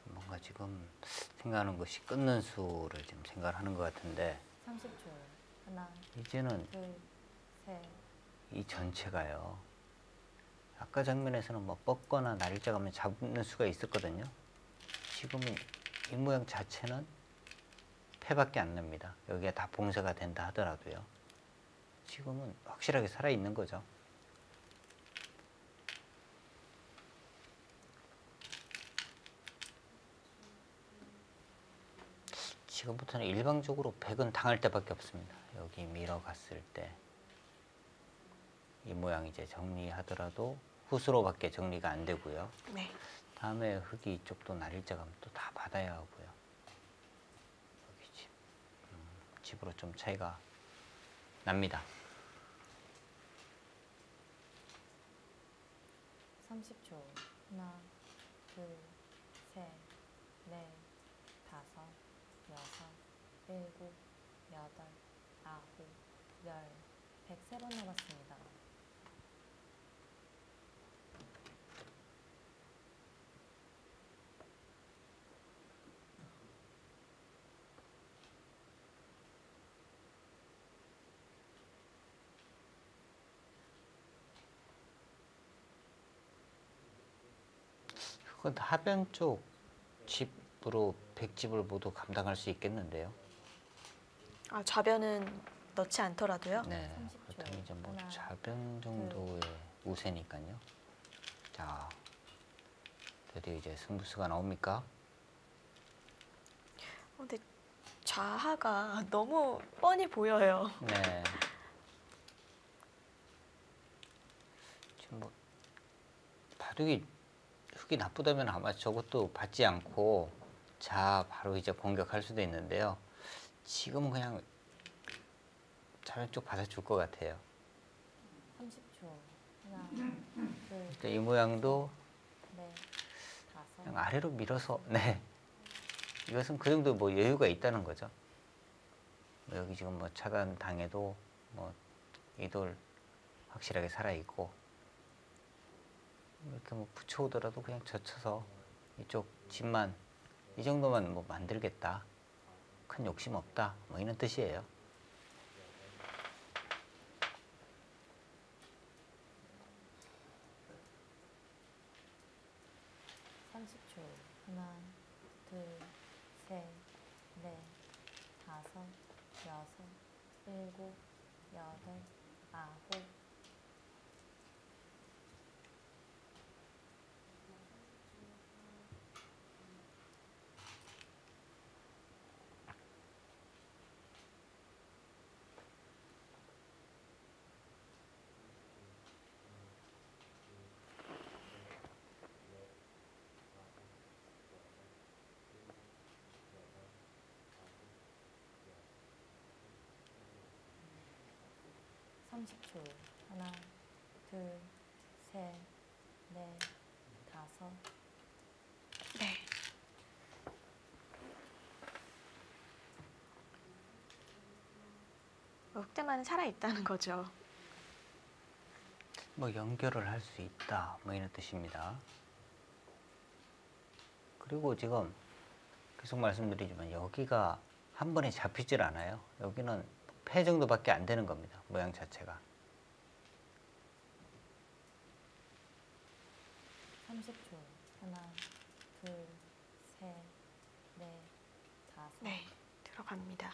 뭔가 지금 생각하는 것이 끊는 수를 지금 생각을 하는 것 같은데 30초. 하나, 이제는 둘, 셋, 이 전체가요. 아까 장면에서는 뭐 뻗거나 날일자 가면 잡는 수가 있었거든요. 지금은 이 모양 자체는 패밖에 안 납니다. 여기에 다 봉쇄가 된다 하더라도요. 지금은 확실하게 살아있는 거죠. 지금부터는 일방적으로 백은 당할 때밖에 없습니다. 여기 밀어갔을 때 이 모양 이제 정리하더라도 후수로밖에 정리가 안 되고요. 네. 다음에 흙이 이쪽도 날일자 가면 또 다 받아야 하고요. 여기 집, 집으로 좀 차이가 납니다. 30초. 하나, 둘, 셋, 넷, 다섯, 여섯, 일곱, 여덟, 아홉, 열. 103번 남았습니다. 그건 하변 쪽 집으로 백집을 모두 감당할 수 있겠는데요. 아, 좌변은 넣지 않더라도요? 네, 30초. 그렇다면 이제 뭐 하나, 좌변 정도의 우세니까요. 자, 드디어 이제 승부수가 나옵니까? 근데 좌하가 너무 뻔히 보여요. 네. 지금 뭐 바둑이 흙이 나쁘다면 아마 저것도 받지 않고 자 바로 이제 공격할 수도 있는데요. 지금은 그냥 좌변 쪽 받아줄 것 같아요. 30초. 하나, 둘, 일단 이 모양도 넷, 다섯, 그냥 아래로 밀어서 네. 이것은 그 정도 뭐 여유가 있다는 거죠. 뭐 여기 지금 뭐 차단 당해도 뭐 이 돌 확실하게 살아 있고 이렇게 뭐 붙여오더라도 그냥 젖혀서 이쪽 집만 이 정도만 뭐 만들겠다. 큰 욕심 없다. 뭐 이런 뜻이에요. 30초. 하나, 둘, 셋, 넷, 다섯, 여섯, 일곱, 여덟, 아홉. 삼십 초. 하나, 둘, 셋, 넷, 다섯. 네. 흑대만은 살아있다는 거죠. 뭐 연결을 할 수 있다. 뭐 이런 뜻입니다. 그리고 지금 계속 말씀드리지만 여기가 한 번에 잡히질 않아요. 여기는 폐 정도밖에 안 되는 겁니다. 모양 자체가. 30초. 하나, 둘, 셋, 넷, 다섯. 네, 들어갑니다.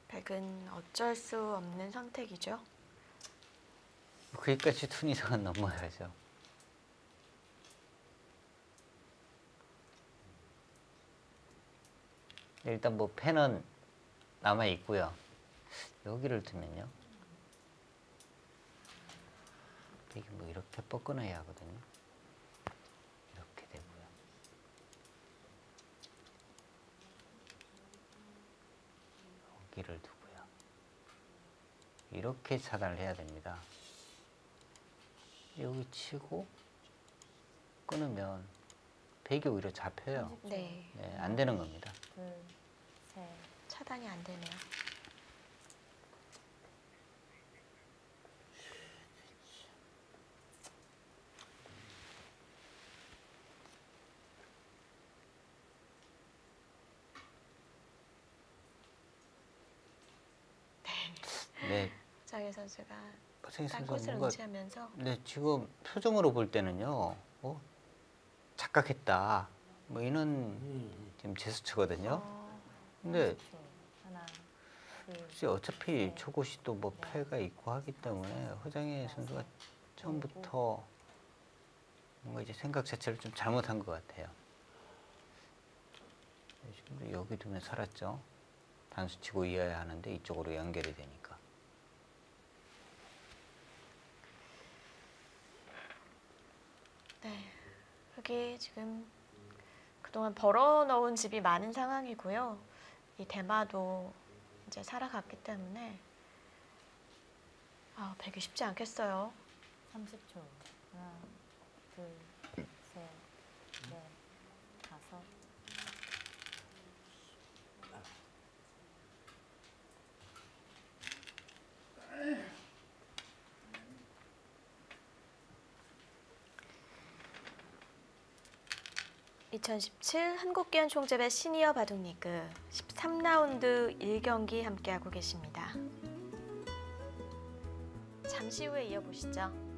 백은 어쩔 수 없는 선택이죠. 거기까지 툰 이상은 넘어야죠. 일단 뭐 펜은 남아 있고요. 여기를 두면요. 이게 뭐 이렇게 뻗어내야 하거든요. 이렇게 되고요. 여기를 두고요. 이렇게 차단을 해야 됩니다. 여기 치고 끊으면 백이 오히려 잡혀요. 30초. 네, 네, 안 되는 겁니다. 둘, 셋. 차단이 안 되네요. 네, 장혜 선수가 박승희 딴 선수 곳을 뭔가 응시하면서 네, 지금 표정으로 볼 때는요. 착각했다. 뭐 이런 지금 제스처거든요. 근데 30초. 하나, 둘, 글쎄 어차피 네. 저곳이 또 뭐 패가 있고 하기 때문에 허장희 선수가 처음부터 뭔가 이제 생각 자체를 좀 잘못한 것 같아요. 네, 지금도 여기 두면 살았죠. 단수 치고 이어야 하는데 이쪽으로 연결이 되니까. 네, 흑이 지금 그동안 벌어놓은 집이 많은 상황이고요. 이 대마도 이제 살아갔기 때문에 백이 쉽지 않겠어요. 30초. 하나, 둘, 셋, 넷, 다섯. (2017) 한국기안 총재배 시니어 바둑리그 13라운드 1경기 함께하고 계십니다. 잠시 후에 이어보시죠.